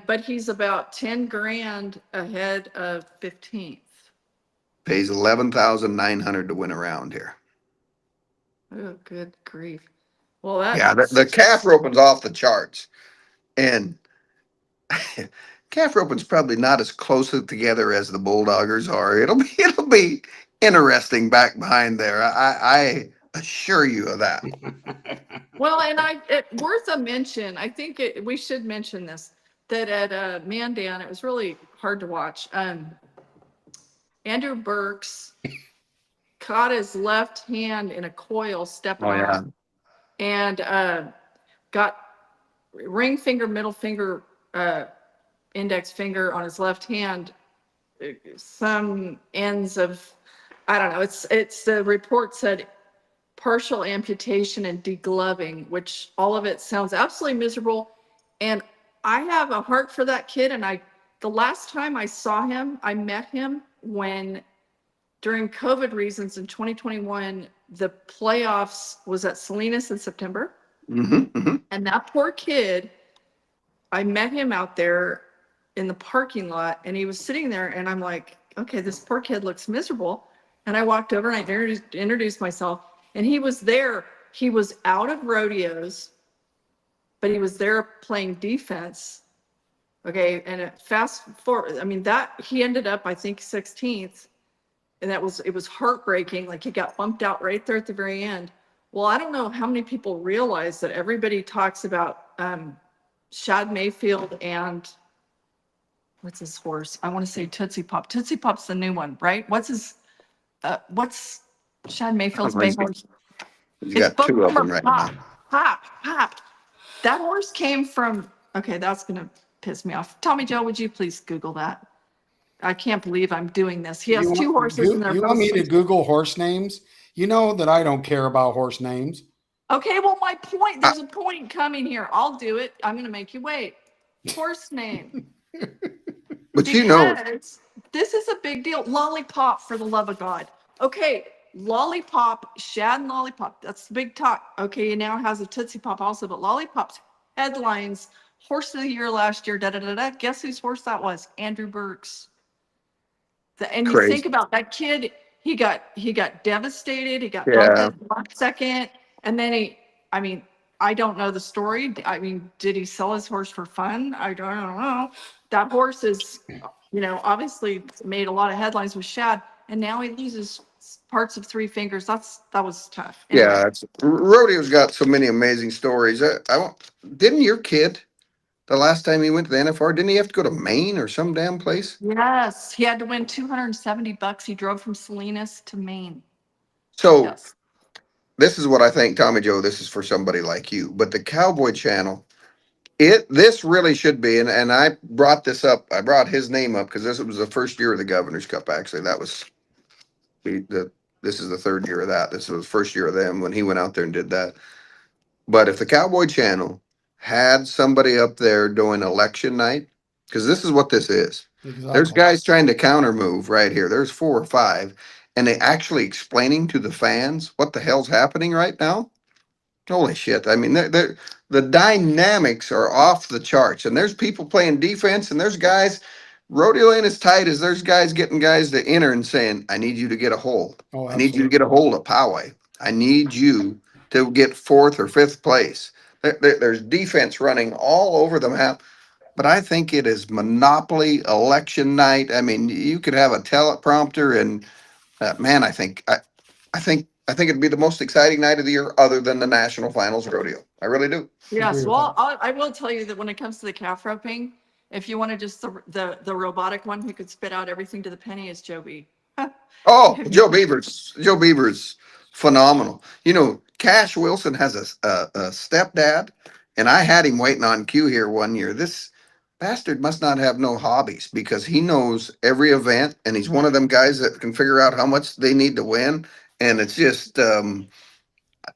but he's about 10 grand ahead of 15th. Pays 11,900 to win a round here. Oh, good grief. Well, that Yeah, the calf roping's off the charts. And calf roping's probably not as close together as the Bulldoggers are. It'll be interesting back behind there. I assure you of that. Well, and worth a mention. I think we should mention this, that at Mandan, it was really hard to watch. Andrew Burks caught his left hand in a coil stepping on, and got ring finger, middle finger, index finger on his left hand. Some ends of, I don't know. It's the report said partial amputation and degloving, which all of it sounds absolutely miserable. And I have a heart for that kid. And the last time I saw him, I met him when, during COVID reasons in 2021, the playoffs was at Salinas in September. And that poor kid, I met him out there in the parking lot, and he was sitting there, and I'm like, okay, this poor kid looks miserable. And I walked over and I introduced myself, and he was there. He was out of rodeos, but he was there playing defense. Okay. And fast forward, I mean, he ended up, I think, 16th. And it was heartbreaking. Like, he got bumped out right there at the very end. Well, I don't know how many people realize that everybody talks about Shad Mayfield and what's his horse? I want to say Tootsie Pop. Tootsie Pop's the new one, right? What's Shad Mayfield's bay horse? He's got two of them right now. Pop. That horse came from, okay, that's going to piss me off. Tommy Joe, would you please Google that? I can't believe I'm doing this. He has two horses in there. You want me to Google horse names? You know that I don't care about horse names. Okay, well, my point, there's a point coming here. I'll do it. I'm going to make you wait. Horse name. But you know, this is a big deal. Lollipop, for the love of God. Okay, Lollipop, Shad and Lollipop. That's the big talk. Okay, he now has a Tootsie Pop also, but Lollipop's headlines, horse of the year last year, da-da-da-da. Guess whose horse that was? Andrew Burks. And you think about that kid, he got devastated. He got bumped in 1 second. And then I don't know the story. I mean, did he sell his horse for fun? I don't know. That horse is, obviously made a lot of headlines with Shad, and now he loses parts of 3 fingers. That was tough. Anyway. Yeah, Rodeo's got so many amazing stories. Didn't your kid, the last time he went to the NFR, didn't he have to go to Maine or some damn place? Yes, he had to win $270. He drove from Salinas to Maine. So yes. This is what I think, Tommy Joe, this is for somebody like you. But the Cowboy Channel, this really should be, and I brought this up. I brought his name up because this was the first year of the Governor's Cup, actually. That was this is the third year of that. This was the first year of them when he went out there and did that. But if the Cowboy Channel had somebody up there doing election night, because this is what this is. Exactly. There's guys trying to counter move right here. There's 4 or 5, and they actually explaining to the fans what the hell's happening right now. Holy shit. I mean, the dynamics are off the charts, and there's people playing defense, and there's guys. Rodeo ain't as tight as there's guys getting guys to enter and saying, I need you to get a hold. Oh, I need you to get a hold of Poway. I need you to get 4th or 5th place. There's defense running all over the map, but I think it is monopoly election night. I mean, you could have a teleprompter, and man, I think it'd be the most exciting night of the year, other than the national finals rodeo. I really do. Yes, well, I will tell you that when it comes to the calf roping, if you want to just the robotic one who could spit out everything to the penny is Joe B. Oh, Joe Beaver's phenomenal. Cash Wilson has a stepdad, and I had him waiting on cue here one year. This bastard must not have no hobbies because he knows every event, and he's one of them guys that can figure out how much they need to win. And it's just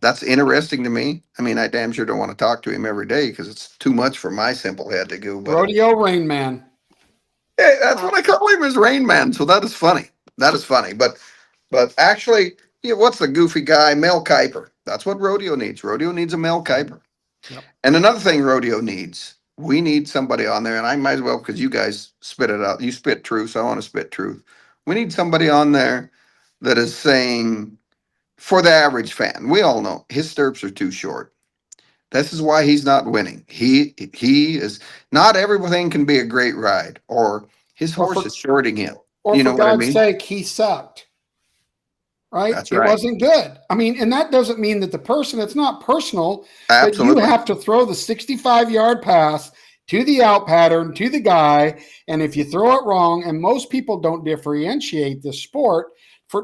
that's interesting to me. I mean, I damn sure don't want to talk to him every day because it's too much for my simple head to go. But Rodeo Rain Man. hey, that's what I call him, is Rain Man. So that is funny. That is funny. But actually, what's the goofy guy? Mel Kiper. That's what Rodeo needs. Rodeo needs a Mel Kiper. Yep. And another thing Rodeo needs, we need somebody on there, and I might as well, because you guys spit it out. You spit truth, so I want to spit truth. We need somebody on there that is saying, for the average fan, we all know his stirrups are too short. This is why he's not winning. He is not, everything can be a great ride, or his horse is shorting him. Or You for know what I God's mean? sake, he sucked. Right? That's It right. wasn't good. I mean, and that doesn't mean that the person, it's not personal, but Absolutely. you have to throw the 65-yard pass to the out pattern, to the guy. And if you throw it wrong, and most people don't differentiate this sport,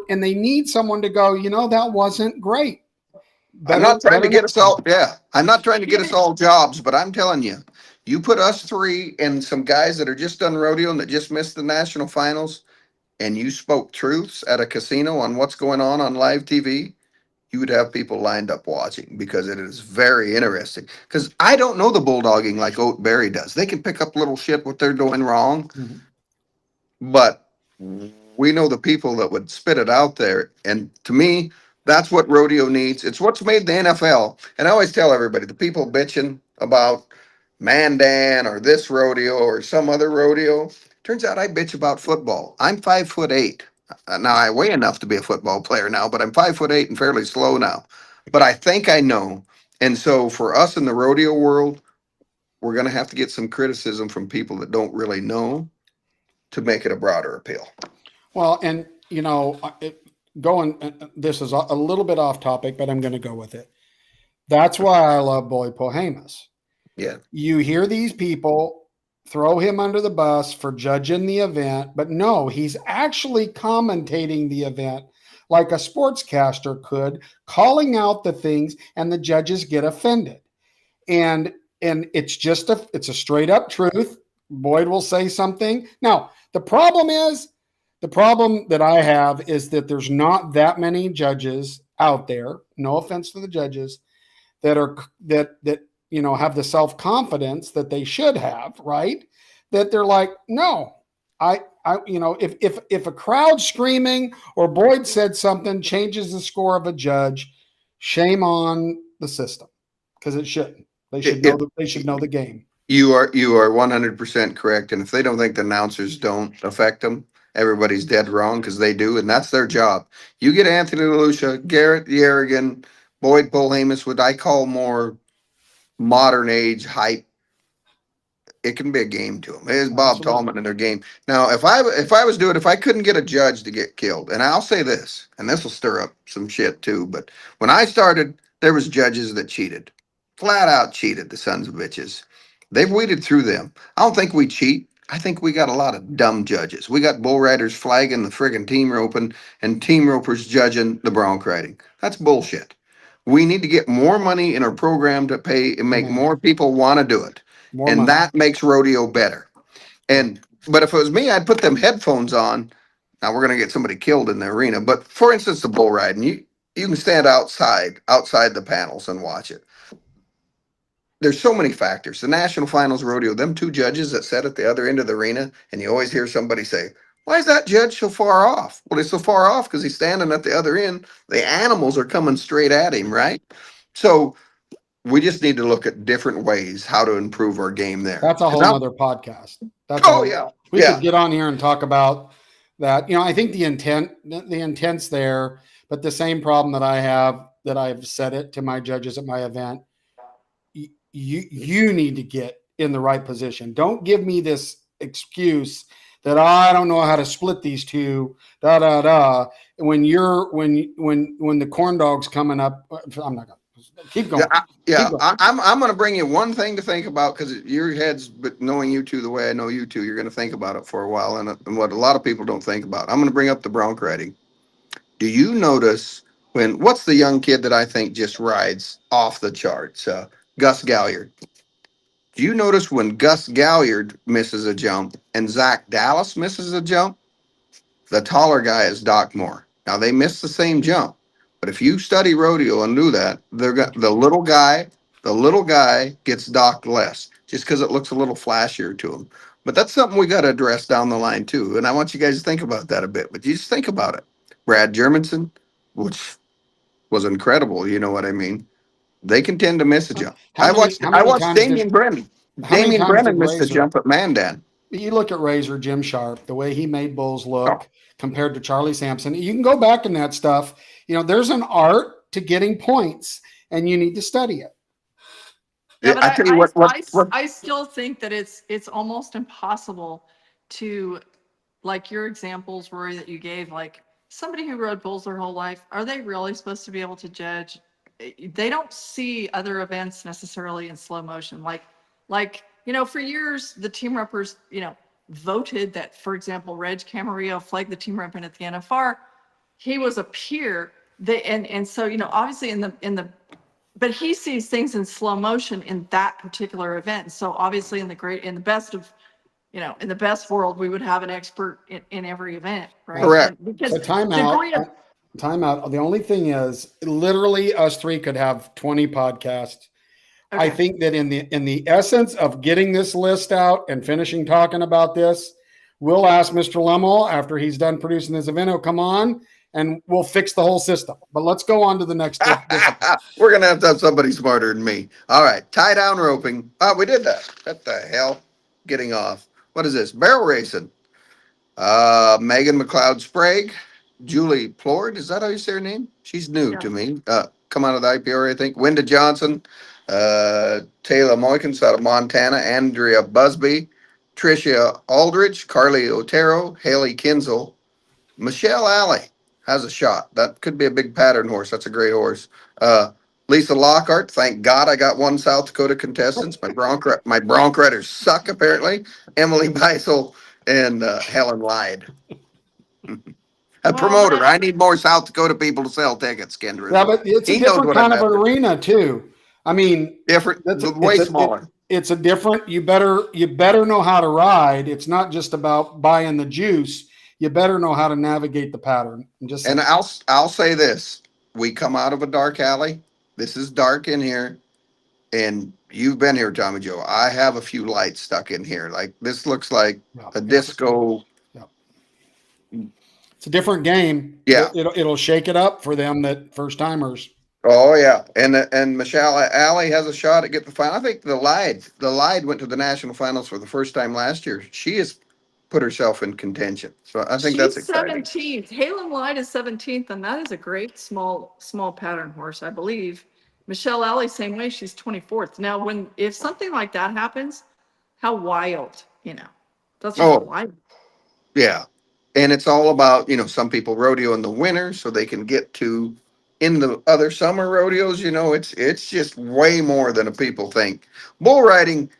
and they need someone to go, that wasn't great. I'm not trying to better get us all, next time. yeah, I'm not trying to get us all jobs, but I'm telling you, you put us three and some guys that are just done rodeo and that just missed the national finals, and you spoke truths at a casino on what's going on live TV, you would have people lined up watching because it is very interesting. Because I don't know the bulldogging like Oat Berry does. They can pick up little shit what they're doing wrong, Mhm. but we know the people that would spit it out there. And to me, that's what rodeo needs. It's what's made the NFL. And I always tell everybody, the people bitching about Mandan or this rodeo or some other rodeo, turns out I bitch about football. I'm 5'8". Now I weigh enough to be a football player now, but I'm 5'8" and fairly slow now. But I think I know. And so for us in the rodeo world, we're going to have to get some criticism from people that don't really know to make it a broader appeal. Well, and this is a little bit off topic, but I'm going to go with it. That's why I love Boyd Pohamus. Yeah. You hear these people throw him under the bus for judging the event, but no, he's actually commentating the event like a sportscaster could, calling out the things, and the judges get offended. And it's a straight up truth. Boyd will say something. Now, the problem that I have is that there's not that many judges out there. No offense to the judges that have the self-confidence that they should have, right? That they're like, no, if a crowd screaming or Boyd said something changes the score of a judge, shame on the system, because it shouldn't. They should know the game. You are 100% correct. And if they don't think the announcers don't affect them, everybody's dead wrong, because they do, and that's their job. You get Anthony DeLucia, Garrett Yerrigan, Boyd Pohamus, what I call more modern age hype. It can be a game to them. It is Bob Absolutely. Tallman in their game. Now, if I was doing, if I couldn't get a judge to get killed, and I'll say this, and this will stir up some shit too, but when I started, there was judges that cheated, flat out cheated, the sons of bitches. They've weeded through them. I don't think we cheat. I think we got a lot of dumb judges. We got bull riders flagging the friggin' team roping and team ropers judging the bronc riding. That's bullshit. We need to get more money in our program to pay and make more people want to do it. More And money. that makes rodeo better. But if it was me, I'd put them headphones on. Now we're gonna get somebody killed in the arena. But for instance, the bull riding, you can stand outside the panels and watch it. There's so many factors. The national finals rodeo, them two judges that sat at the other end of the arena, and you always hear somebody say, "Why is that judge so far off?" Well, he's so far off because he's standing at the other end. The animals are coming straight at him, right? So we just need to look at different ways how to improve our game there. That's a whole other podcast. Yeah. We could get on here and talk about that. I think the intent's there, but the same problem that I have, that I've said it to my judges at my event, you need to get in the right position. Don't give me this excuse that I don't know how to split these two, when the corn dog's coming up. I'm not gonna keep going. I'm going to bring you one thing to think about, because your head's, but knowing you two the way I know you two, you're going to think about it for a while, and what a lot of people don't think about. I'm going to bring up the bronc riding. Do you notice What's the young kid that I think just rides off the charts? Gus Galliard. Do you notice when Gus Galliard misses a jump and Zach Dallas misses a jump? The taller guy is Doc Moore. Now they miss the same jump, but if you study rodeo and do that, the little guy gets docked less just because it looks a little flashier to him. But that's something we got to address down the line too. And I want you guys to think about that a bit. But you just think about it. Brad Jermanson, which was incredible. You know what I mean? They can tend to miss a jump. How many how I many watched times did how many Damian times Brennan did missed the Razor? jump at Mandan. You look at Razor Jim Sharp, the way he made bulls Oh, look compared to Charlie Sampson. You can go back in that stuff. There's an art to getting points, and you need to study it. Yeah, but I tell you what I still think that it's almost impossible to, like your examples, Rory, that you gave, like somebody who rode bulls their whole life, are they really supposed to be able to judge? They don't see other events necessarily in slow motion. For years, the team reppers, voted that, for example, Reg Camarillo flagged the team rep in at the NFR. He was a peer. And so, obviously but he sees things in slow motion in that particular event. So obviously in the best world, we would have an expert in every event, right? correct. Because So timeout. The only thing is, literally, us three could have 20 podcasts. I okay. think that in the essence of getting this list out and finishing talking about this, we'll ask Mr. Lemmel after he's done producing this event. He'll come on and we'll fix the whole system. But let's go on to the next discipline. We're gonna have to have somebody smarter than me. All right, tie down roping. Oh, we did that. What the hell? Getting off. What is this? Barrel racing. Megan McLeod Sprague, Julie Plord. Is that how you say her name? She's new to Yes. me. Come out of the IPR, I think. Wenda Johnson, Taylor Moikins out of Montana, Andrea Busby, Tricia Aldridge, Carly Otero, Haley Kinzel, Michelle Alley has a shot. That could be a big pattern horse. That's a great horse. Uh, Lisa Lockhart. Thank God I got one South Dakota contestants. My bronc riders suck apparently. Emily Beisel and Helen Lyde. A Well, promoter. I need more South Dakota people to sell tickets. Kendra. Yeah, but it's a He knows different what I'm kind of an after. arena too. I mean, Different, that's way smaller. it's a different. You better know how to ride. It's not just about buying the juice. You better know how to navigate the pattern. And I'll say this: we come out of a dark alley. This is dark in here, and you've been here, Tommy Joe. I have a few lights stuck in here. Like this looks like a disco. It's a different game. Yeah. It'll shake it up for them that first timers. Oh yeah, and Michelle Alley has a shot at get the final. I think the Lyde went to the national finals for the first time last year. She has put herself in contention, so I think that's She's exciting. 17th. Halen Light is 17th, and that is a great small pattern horse, I believe. Michelle Alley, same way, she's 24th. Now, if something like that happens, how wild, that's just wild. Yeah, and it's all about some people rodeo in the winter so they can get to in the other summer rodeos. It's just way more than people think. Bull riding.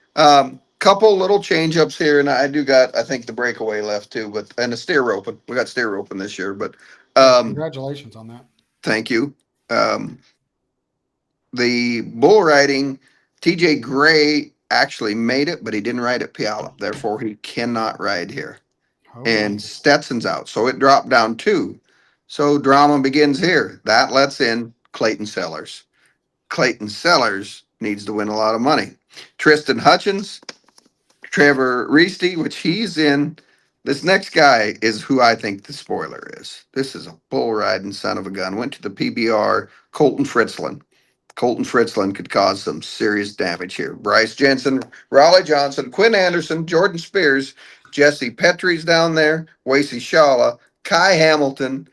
Couple little change ups here, and I think the breakaway left too, and the steer roping. We got steer roping this year, but Congratulations on that. thank you. The bull riding, TJ Gray actually made it, but he didn't ride at Puyallup, therefore he cannot ride here. And Stetson's out, so it dropped down 2. So drama begins here. That lets in Clayton Sellers. Clayton Sellers needs to win a lot of money. Tristan Hutchins, Trevor Reesty, which he's in. This next guy is who I think the spoiler is. This is a bull riding son of a gun. Went to the PBR, Colton Fritzland. Colton Fritzland could cause some serious damage here. Bryce Jensen, Raleigh Johnson, Quinn Anderson, Jordan Spears, Jesse Petrie's down there, Wasey Shawla, Kai Hamilton,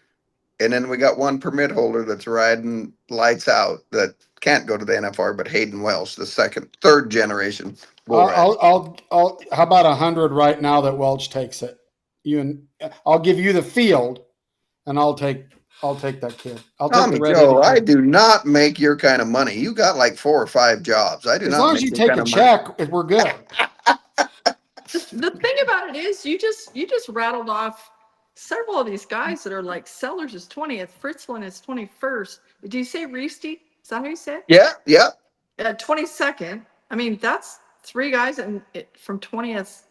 and then we got one permit holder that's riding lights out that can't go to the NFR, but Hayden Welsh, the third generation. I'll how about 100 right now that Welch takes it? I'll give you the field, and I'll take that kid. Tommy Joe, I do not make your kind of money. You got like 4 or 5 jobs. I do not. As long as you take a check, we're good. The thing about it is, you just rattled off several of these guys that are like Sellers is 20th, Fritzlin is 21st. Do you say Reesty? Is that how you say it? Yeah, yeah. 22nd. I mean, that's three guys and from 20th,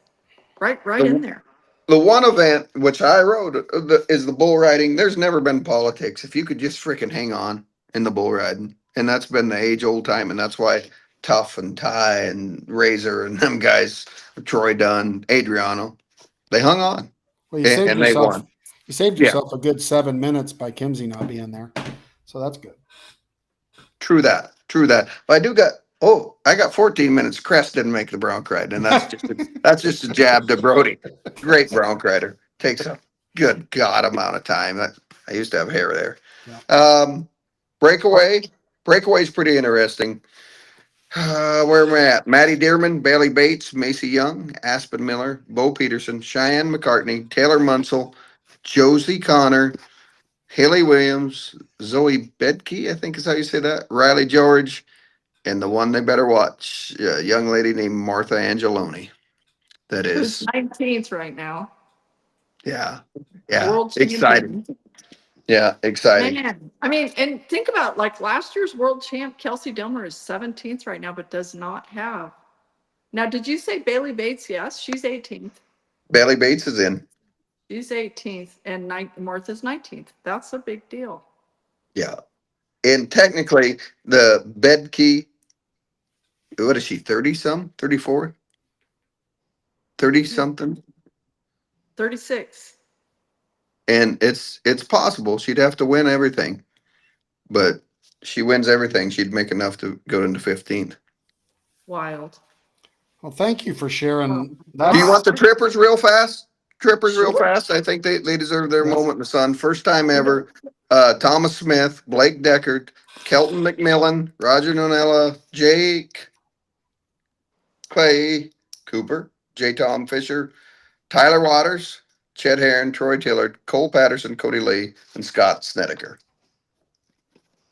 right in The, there. the one event which I rode is the bull riding. There's never been politics. If you could just freaking hang on in the bull riding, and that's been the age old time, and that's why Tough and Ty and Razor and them guys, Troy Dunn, Adriano, they hung on Well, and they won. you saved Yeah, yourself a good 7 minutes by Kimsey not being there. So that's good. true that. True that. But I do got. Oh, I got 14 minutes. Crest didn't make the bronc ride, and that's just a jab to Brody. Great bronc rider. Takes a good God amount of time. I used to have hair there. Yeah. Breakaway. Breakaway's pretty interesting. Where am I at? Maddie Dearman, Bailey Bates, Macy Young, Aspen Miller, Bo Peterson, Cheyenne McCartney, Taylor Munsell, Josie Connor, Haley Williams, Zoe Bedke, I think is how you say that, Riley George, and the one they better watch, a young lady named Martha Angeloni. That Who's is, 19th right now? yeah, yeah, World exciting. champion. Yeah, exciting. Man, I mean, and think about like last year's world champ, Kelsey Dillmer is 17th right now, but does not have. Now, did you say Bailey Bates? Yes, she's 18th. Bailey Bates is in. She's 18th, and Martha's 19th. That's a big deal. Yeah, and technically the Bedke, what is she? 30 some? 34? 30 something? 36. And it's possible she'd have to win everything, but she wins everything, she'd make enough to go into 15th. Wild. Well, thank you for sharing Do you want that. the trippers real fast? Trippers real Sure. fast. I think they deserve their Yes. moment in the sun. First time ever. Thomas Smith, Blake Deckard, Kelton McMillan, Roger Nonella, Jake Clay Cooper, J. Tom Fisher, Tyler Waters, Chet Heron, Troy Tillard, Cole Patterson, Cody Lee, and Scott Snedeker.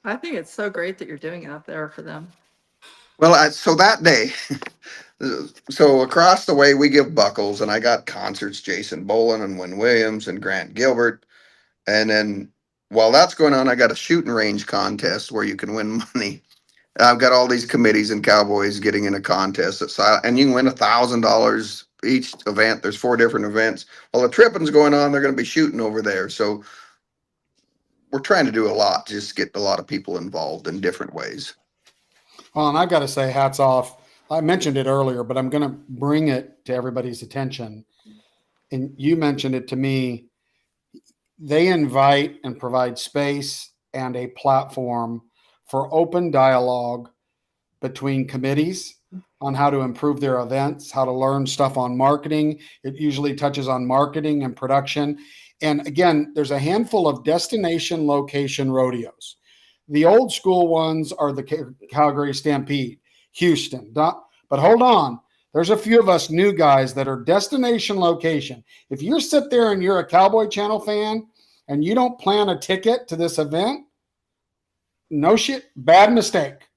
I think it's so great that you're doing it up there for them. Well, so that day, so across the way we give buckles, and I got concerts, Jason Bolin and Wynn Williams and Grant Gilbert. And then while that's going on, I got a shooting range contest where you can win money. I've got all these committees and cowboys getting in a contest and you can win $1,000 each event. There's 4 different events. While the tripping's going on, they're going to be shooting over there. So we're trying to do a lot, just get a lot of people involved in different ways. Well, and I've got to say, hats off. I mentioned it earlier, but I'm going to bring it to everybody's attention. And you mentioned it to me. They invite and provide space and a platform for open dialogue between committees on how to improve their events, how to learn stuff on marketing. It usually touches on marketing and production. And again, there's a handful of destination location rodeos. The old school ones are the Calgary Stampede, Houston. But hold on, there's a few of us new guys that are destination location. If you sit there and you're a Cowboy Channel fan and you don't plan a ticket to this event, no shit, bad mistake.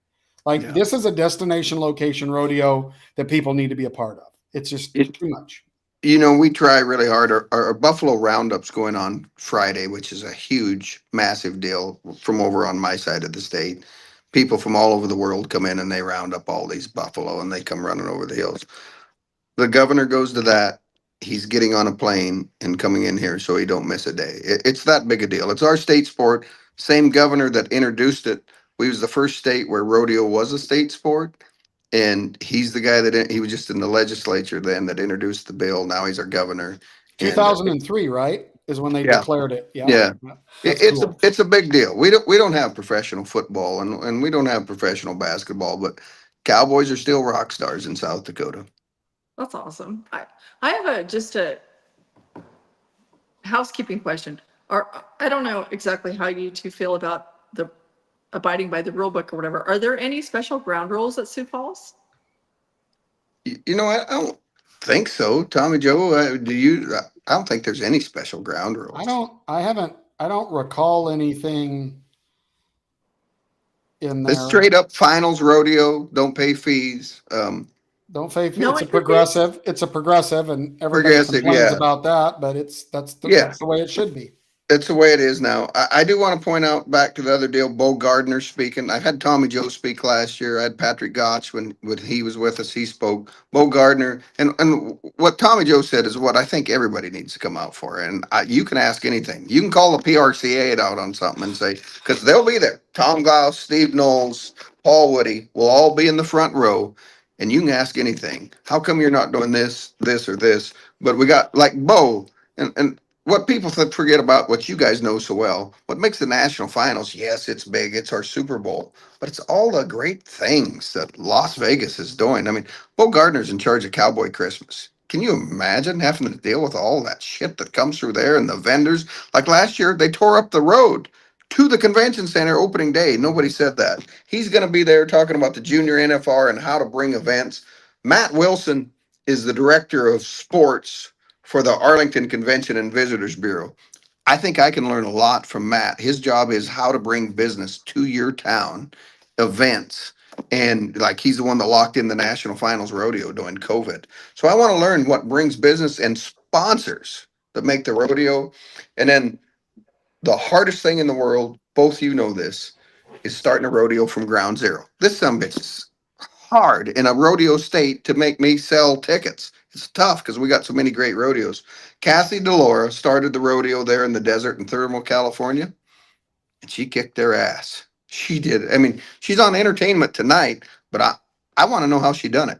Like this is a destination location rodeo that people need to be a part of. It's just too much. You know, we try really hard. Our Buffalo Roundup's going on Friday, which is a huge, massive deal from over on my side of the state. People from all over the world come in and they round up all these buffalo and they come running over the hills. The governor goes to that. He's getting on a plane and coming in here so he don't miss a day. It's that big a deal. It's our state sport. Same governor that introduced it. We was the first state where rodeo was a state sport. And he's the guy that he was just in the legislature then that introduced the bill. Now he's our governor. 2003, right, is when they declared it. Yeah. Cool. It's a big deal. We don't have professional football and we don't have professional basketball, but Cowboys are still rock stars in South Dakota. That's awesome. I have just a housekeeping question. I don't know exactly how you two feel about the abiding by the rule book or whatever. Are there any special ground rules at Sioux Falls? You know, I don't think so. Tommy Joe, do you? I don't think there's any special ground rules. I don't recall anything in there. The straight up finals rodeo, don't pay fees. Don't say No, it's a it could be. progressive. It's a progressive, and everybody Progressive, complains yeah. about that, but that's Yeah. the way it should be. It's the way it is now. I do want to point out back to the other deal, Bo Gardner speaking. I've had Tommy Joe speak last year. I had Patrick Gotch when he was with us. He spoke. Bo Gardner. And what Tommy Joe said is what I think everybody needs to come out for. And you can ask anything. You can call the PRCA out on something and say, because they'll be there. Tom Gauss, Steve Knowles, Paul Woody will all be in the front row. And you can ask anything. How come you're not doing this, this, or this? But we got like Bo. And what people forget about what you guys know so well, what makes the national finals, yes, it's big, it's our Super Bowl, but it's all the great things that Las Vegas is doing. I mean, Bo Gardner's in charge of Cowboy Christmas. Can you imagine having to deal with all that shit that comes through there and the vendors? Like last year, they tore up the road to the convention center opening day. Nobody said that. He's going to be there talking about the junior NFR and how to bring events. Matt Wilson is the director of sports for the Arlington Convention and Visitors Bureau. I think I can learn a lot from Matt. His job is how to bring business to your town, events. And like he's the one that locked in the National Finals Rodeo during COVID. So I want to learn what brings business and sponsors that make the rodeo. And then the hardest thing in the world, both you know this, is starting a rodeo from ground zero. This some bitch is hard in a rodeo state to make me sell tickets. It's tough because we got so many great rodeos. Kathy DeLora started the rodeo there in the desert in Thermal, California, and she kicked their ass. She did. I mean, she's on entertainment tonight, but I want to know how she done it.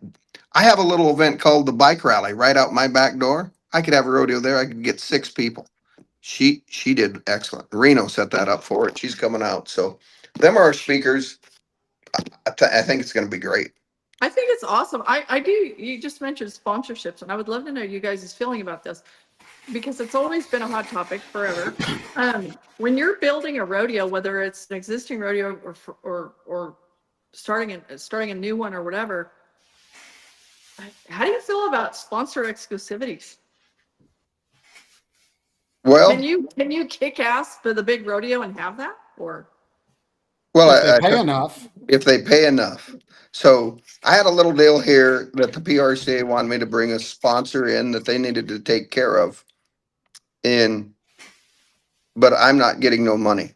I have a little event called the bike rally right out my back door. I could have a rodeo there. I could get 6 people. She did excellent. Reno set that up for it. She's coming out. So them are our speakers. I think it's going to be great. I think it's awesome. I do. You just mentioned sponsorships, and I would love to know you guys' feeling about this because it's always been a hot topic forever. When you're building a rodeo, whether it's an existing rodeo or starting a new one or whatever, how do you feel about sponsor exclusivities? Well, Can you kick ass for the big rodeo and have that or? well, If they pay enough. if they pay enough. So I had a little deal here that the PRCA wanted me to bring a sponsor in that they needed to take care of. But I'm not getting no money.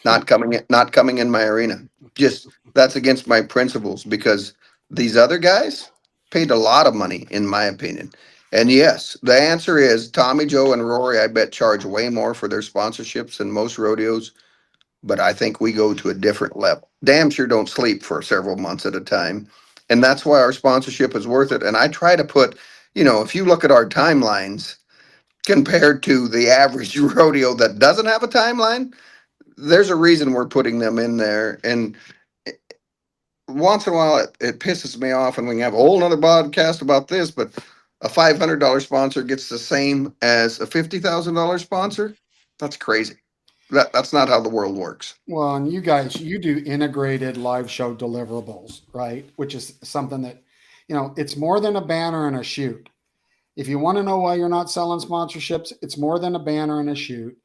Not coming in my arena. Just that's against my principles because these other guys paid a lot of money, in my opinion. And yes, the answer is Tommy Joe and Rorey, I bet, charge way more for their sponsorships than most rodeos, but I think we go to a different level. Damn sure don't sleep for several months at a time. And that's why our sponsorship is worth it. And I try to put, if you look at our timelines compared to the average rodeo that doesn't have a timeline, there's a reason we're putting them in there. And once in a while, it pisses me off, and we can have a whole nother podcast about this, but a $500 sponsor gets the same as a $50,000 sponsor. That's crazy. That's not how the world works. Well, and you do integrated live show deliverables, right? Which is something that, it's more than a banner and a shoot. If you want to know why you're not selling sponsorships, it's more than a banner and a shoot.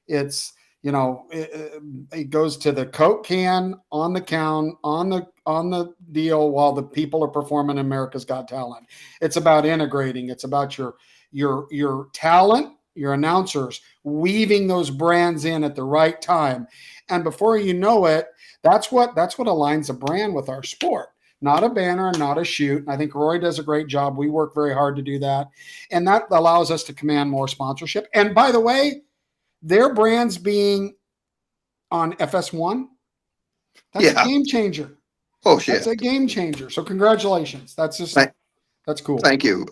It's, it goes to the Coke can on the count on the deal while the people are performing America's Got Talent. It's about integrating. It's about your talent, your announcers weaving those brands in at the right time, and before you know it, that's what aligns a brand with our sport. Not a banner and not a shoot. I think Roy does a great job. We work very hard to do that, and that allows us to command more sponsorship. And by the way, their brands being on FS1, that's a game changer. Oh shit, that's a game changer. So congratulations. That's cool. Thank you.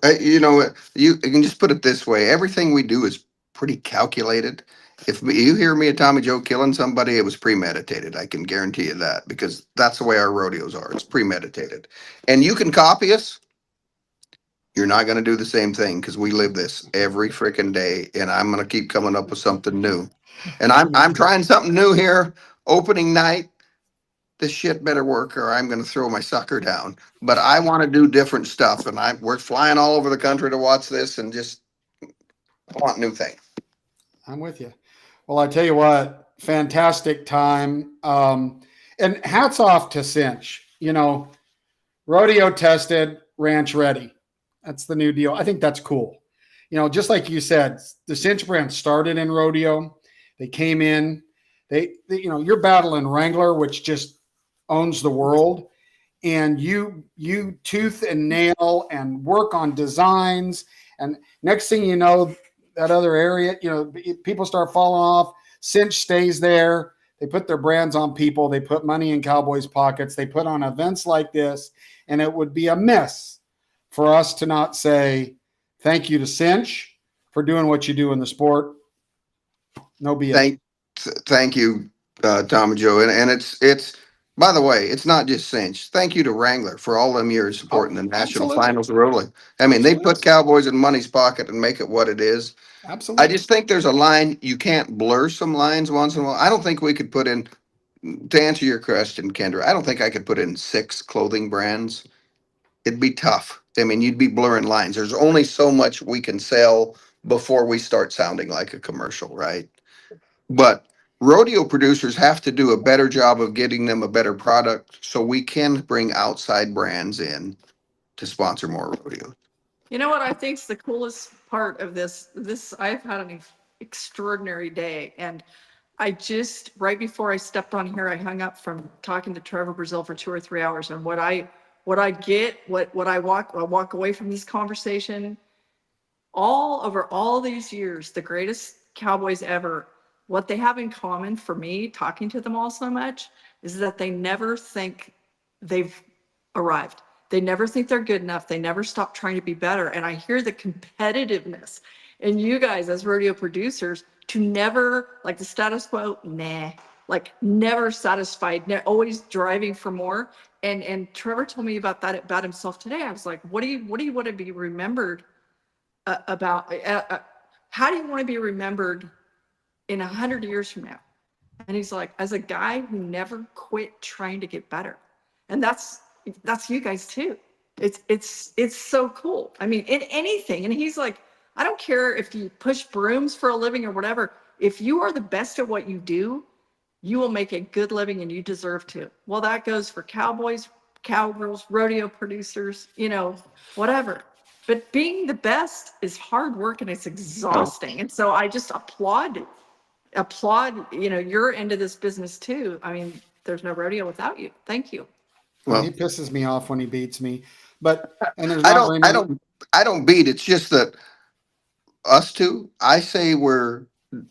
You can just put it this way: everything we do is pretty calculated. If you hear me and Tommy Joe killing somebody, it was premeditated. I can guarantee you that because that's the way our rodeos are. It's premeditated, and you can copy us. You're not going to do the same thing because we live this every freaking day, and I'm going to keep coming up with something new. And I'm trying something new here. Opening night, this shit better work, or I'm going to throw my sucker down. But I want to do different stuff, and we're flying all over the country to watch this, and just want new things. I'm with you. Well, I tell you what, fantastic time, and hats off to Cinch. Rodeo tested, ranch ready. That's the new deal. I think that's cool. Just like you said, the Cinch brand started in rodeo. They came in. You're battling Wrangler, which just owns the world, and you tooth and nail and work on designs. And next thing you know, that other area, people start falling off. Cinch stays there. They put their brands on people. They put money in Cowboys' pockets. They put on events like this, and it would be a miss for us to not say thank you to Cinch for doing what you do in the sport. No BS. Thank you, Tom and Joe. And it's by the way, it's not just Cinch. Thank you to Wrangler for all them years supporting the national absolutely. finals of rolling. I mean, they put Cowboys in money's pocket and make it what it is. Absolutely. I just think there's a line you can't blur some lines once in a while. I don't think we could put in, to answer your question, Kendra, I don't think I could put in 6 clothing brands. It'd be tough. I mean, you'd be blurring lines. There's only so much we can sell before we start sounding like a commercial, right? But rodeo producers have to do a better job of getting them a better product so we can bring outside brands in to sponsor more rodeos. You know what I think's the coolest part of this? I've had an extraordinary day, and I just right before I stepped on here, I hung up from talking to Trevor Brazil for 2 or 3 hours, and what I walk away from this conversation, all over all these years, the greatest Cowboys ever. What they have in common for me, talking to them all so much, is that they never think they've arrived. They never think they're good enough. They never stop trying to be better. And I hear the competitiveness in you guys as rodeo producers to never, like the status quo, like never satisfied, always driving for more. And Trevor told me about that about himself today. I was like, what do you want to be remembered about? How do you want to be remembered in 100 years from now? And he's like, as a guy who never quit trying to get better. And that's you guys too. It's so cool. I mean, in anything. And he's like, I don't care if you push brooms for a living or whatever. If you are the best at what you do, you will make a good living and you deserve to. Well, that goes for cowboys, cowgirls, rodeo producers, whatever. But being the best is hard work and it's exhausting. And so I just applaud, you're into this business too. I mean, there's no rodeo without you. Thank you. Well, he pisses me off when he beats me, and there's I not don't, very I many. don't beat. It's just that us two, I say we're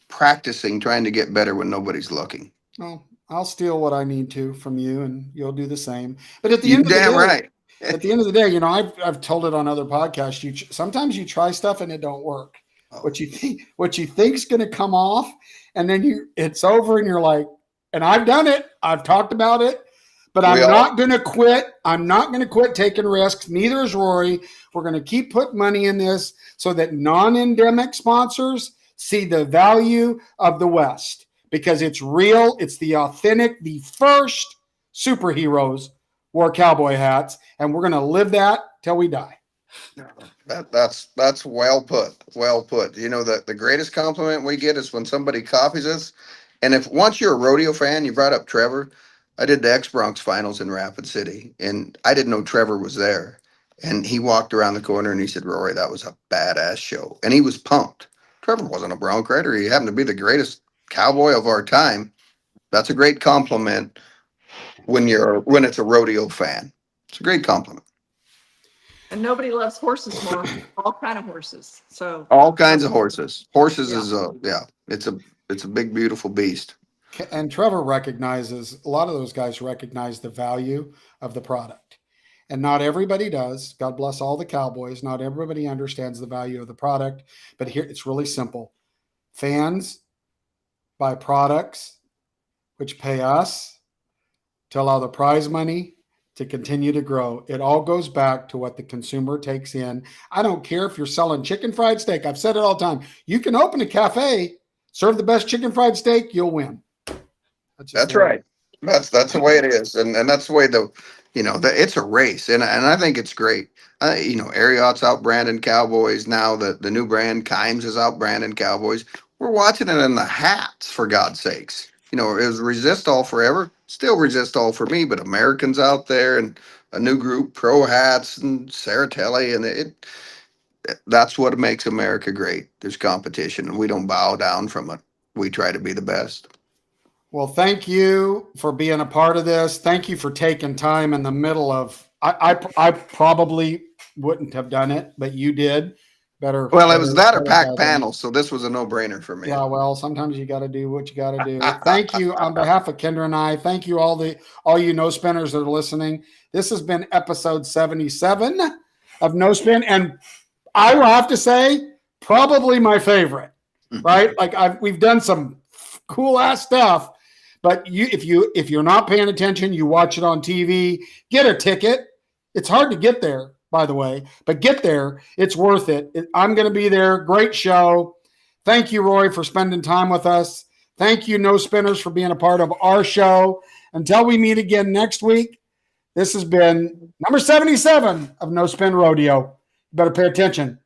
practicing trying to get better when nobody's looking. Well, I'll steal what I need to from you, and you'll do the same. But at the You end of the damn day, right. at the end of the day, I've told it on other podcasts. Sometimes you try stuff and it don't work. Oh. What you think's going to come off, and then it's over, and you're like, and I've done it. I've talked about it. But I'm not going to quit. I'm not going to quit taking risks. Neither is Rorey. We're going to keep putting money in this so that non-endemic sponsors see the value of the West, because it's real. It's the authentic. The first superheroes wore cowboy hats, and we're going to live that till we die. That's well put. Well put. The greatest compliment we get is when somebody copies us. And if once you're a rodeo fan, you brought up Trevor. I did the X-Bronx finals in Rapid City, and I didn't know Trevor was there. And he walked around the corner and he said, Rorey, that was a badass show. And he was pumped. Trevor wasn't a Bronc rider. He happened to be the greatest cowboy of our time. That's a great compliment when it's a rodeo fan. It's a great compliment. And nobody loves horses more. All kind of horses. So all kinds of horses. Horses Yeah. it's a big, beautiful beast. And Trevor recognizes, a lot of those guys recognize the value of the product. And not everybody does. God bless all the cowboys. Not everybody understands the value of the product. But here, it's really simple. Fans buy products which pay us to allow the prize money to continue to grow. It all goes back to what the consumer takes in. I don't care if you're selling chicken fried steak. I've said it all the time. You can open a cafe, serve the best chicken fried steak, you'll win. That's right. That's the way it is. And that's the way it's a race. And I think it's great. Ariat's out branding Cowboys now. The new brand Kimes is out branding Cowboys. We're watching it in the hats, for God's sakes. It was Resist All forever. Still resist all for me, but Americans out there and a new group, Pro Hats and Saratelli, and that's what makes America great. There's competition, and we don't bow down from it. We try to be the best. Well, thank you for being a part of this. Thank you for taking time in the middle of. I probably wouldn't have done it, but you did. Better. Well, it was that or pack better- panel, so this was a no-brainer for me. Yeah, well, sometimes you got to do what you got to do. Thank you on behalf of Kendra and I. Thank you all you no spinners that are listening. This has been episode 77 of No Spin, and I will have to say, probably my favorite. Right? Like we've done some cool ass stuff, but if you're not paying attention, you watch it on TV. Get a ticket. It's hard to get there, by the way, but get there. It's worth it. I'm going to be there. Great show. Thank you, Roy, for spending time with us. Thank you, No Spinners, for being a part of our show. Until we meet again next week, this has been number 77 of No Spin Rodeo. You better pay attention.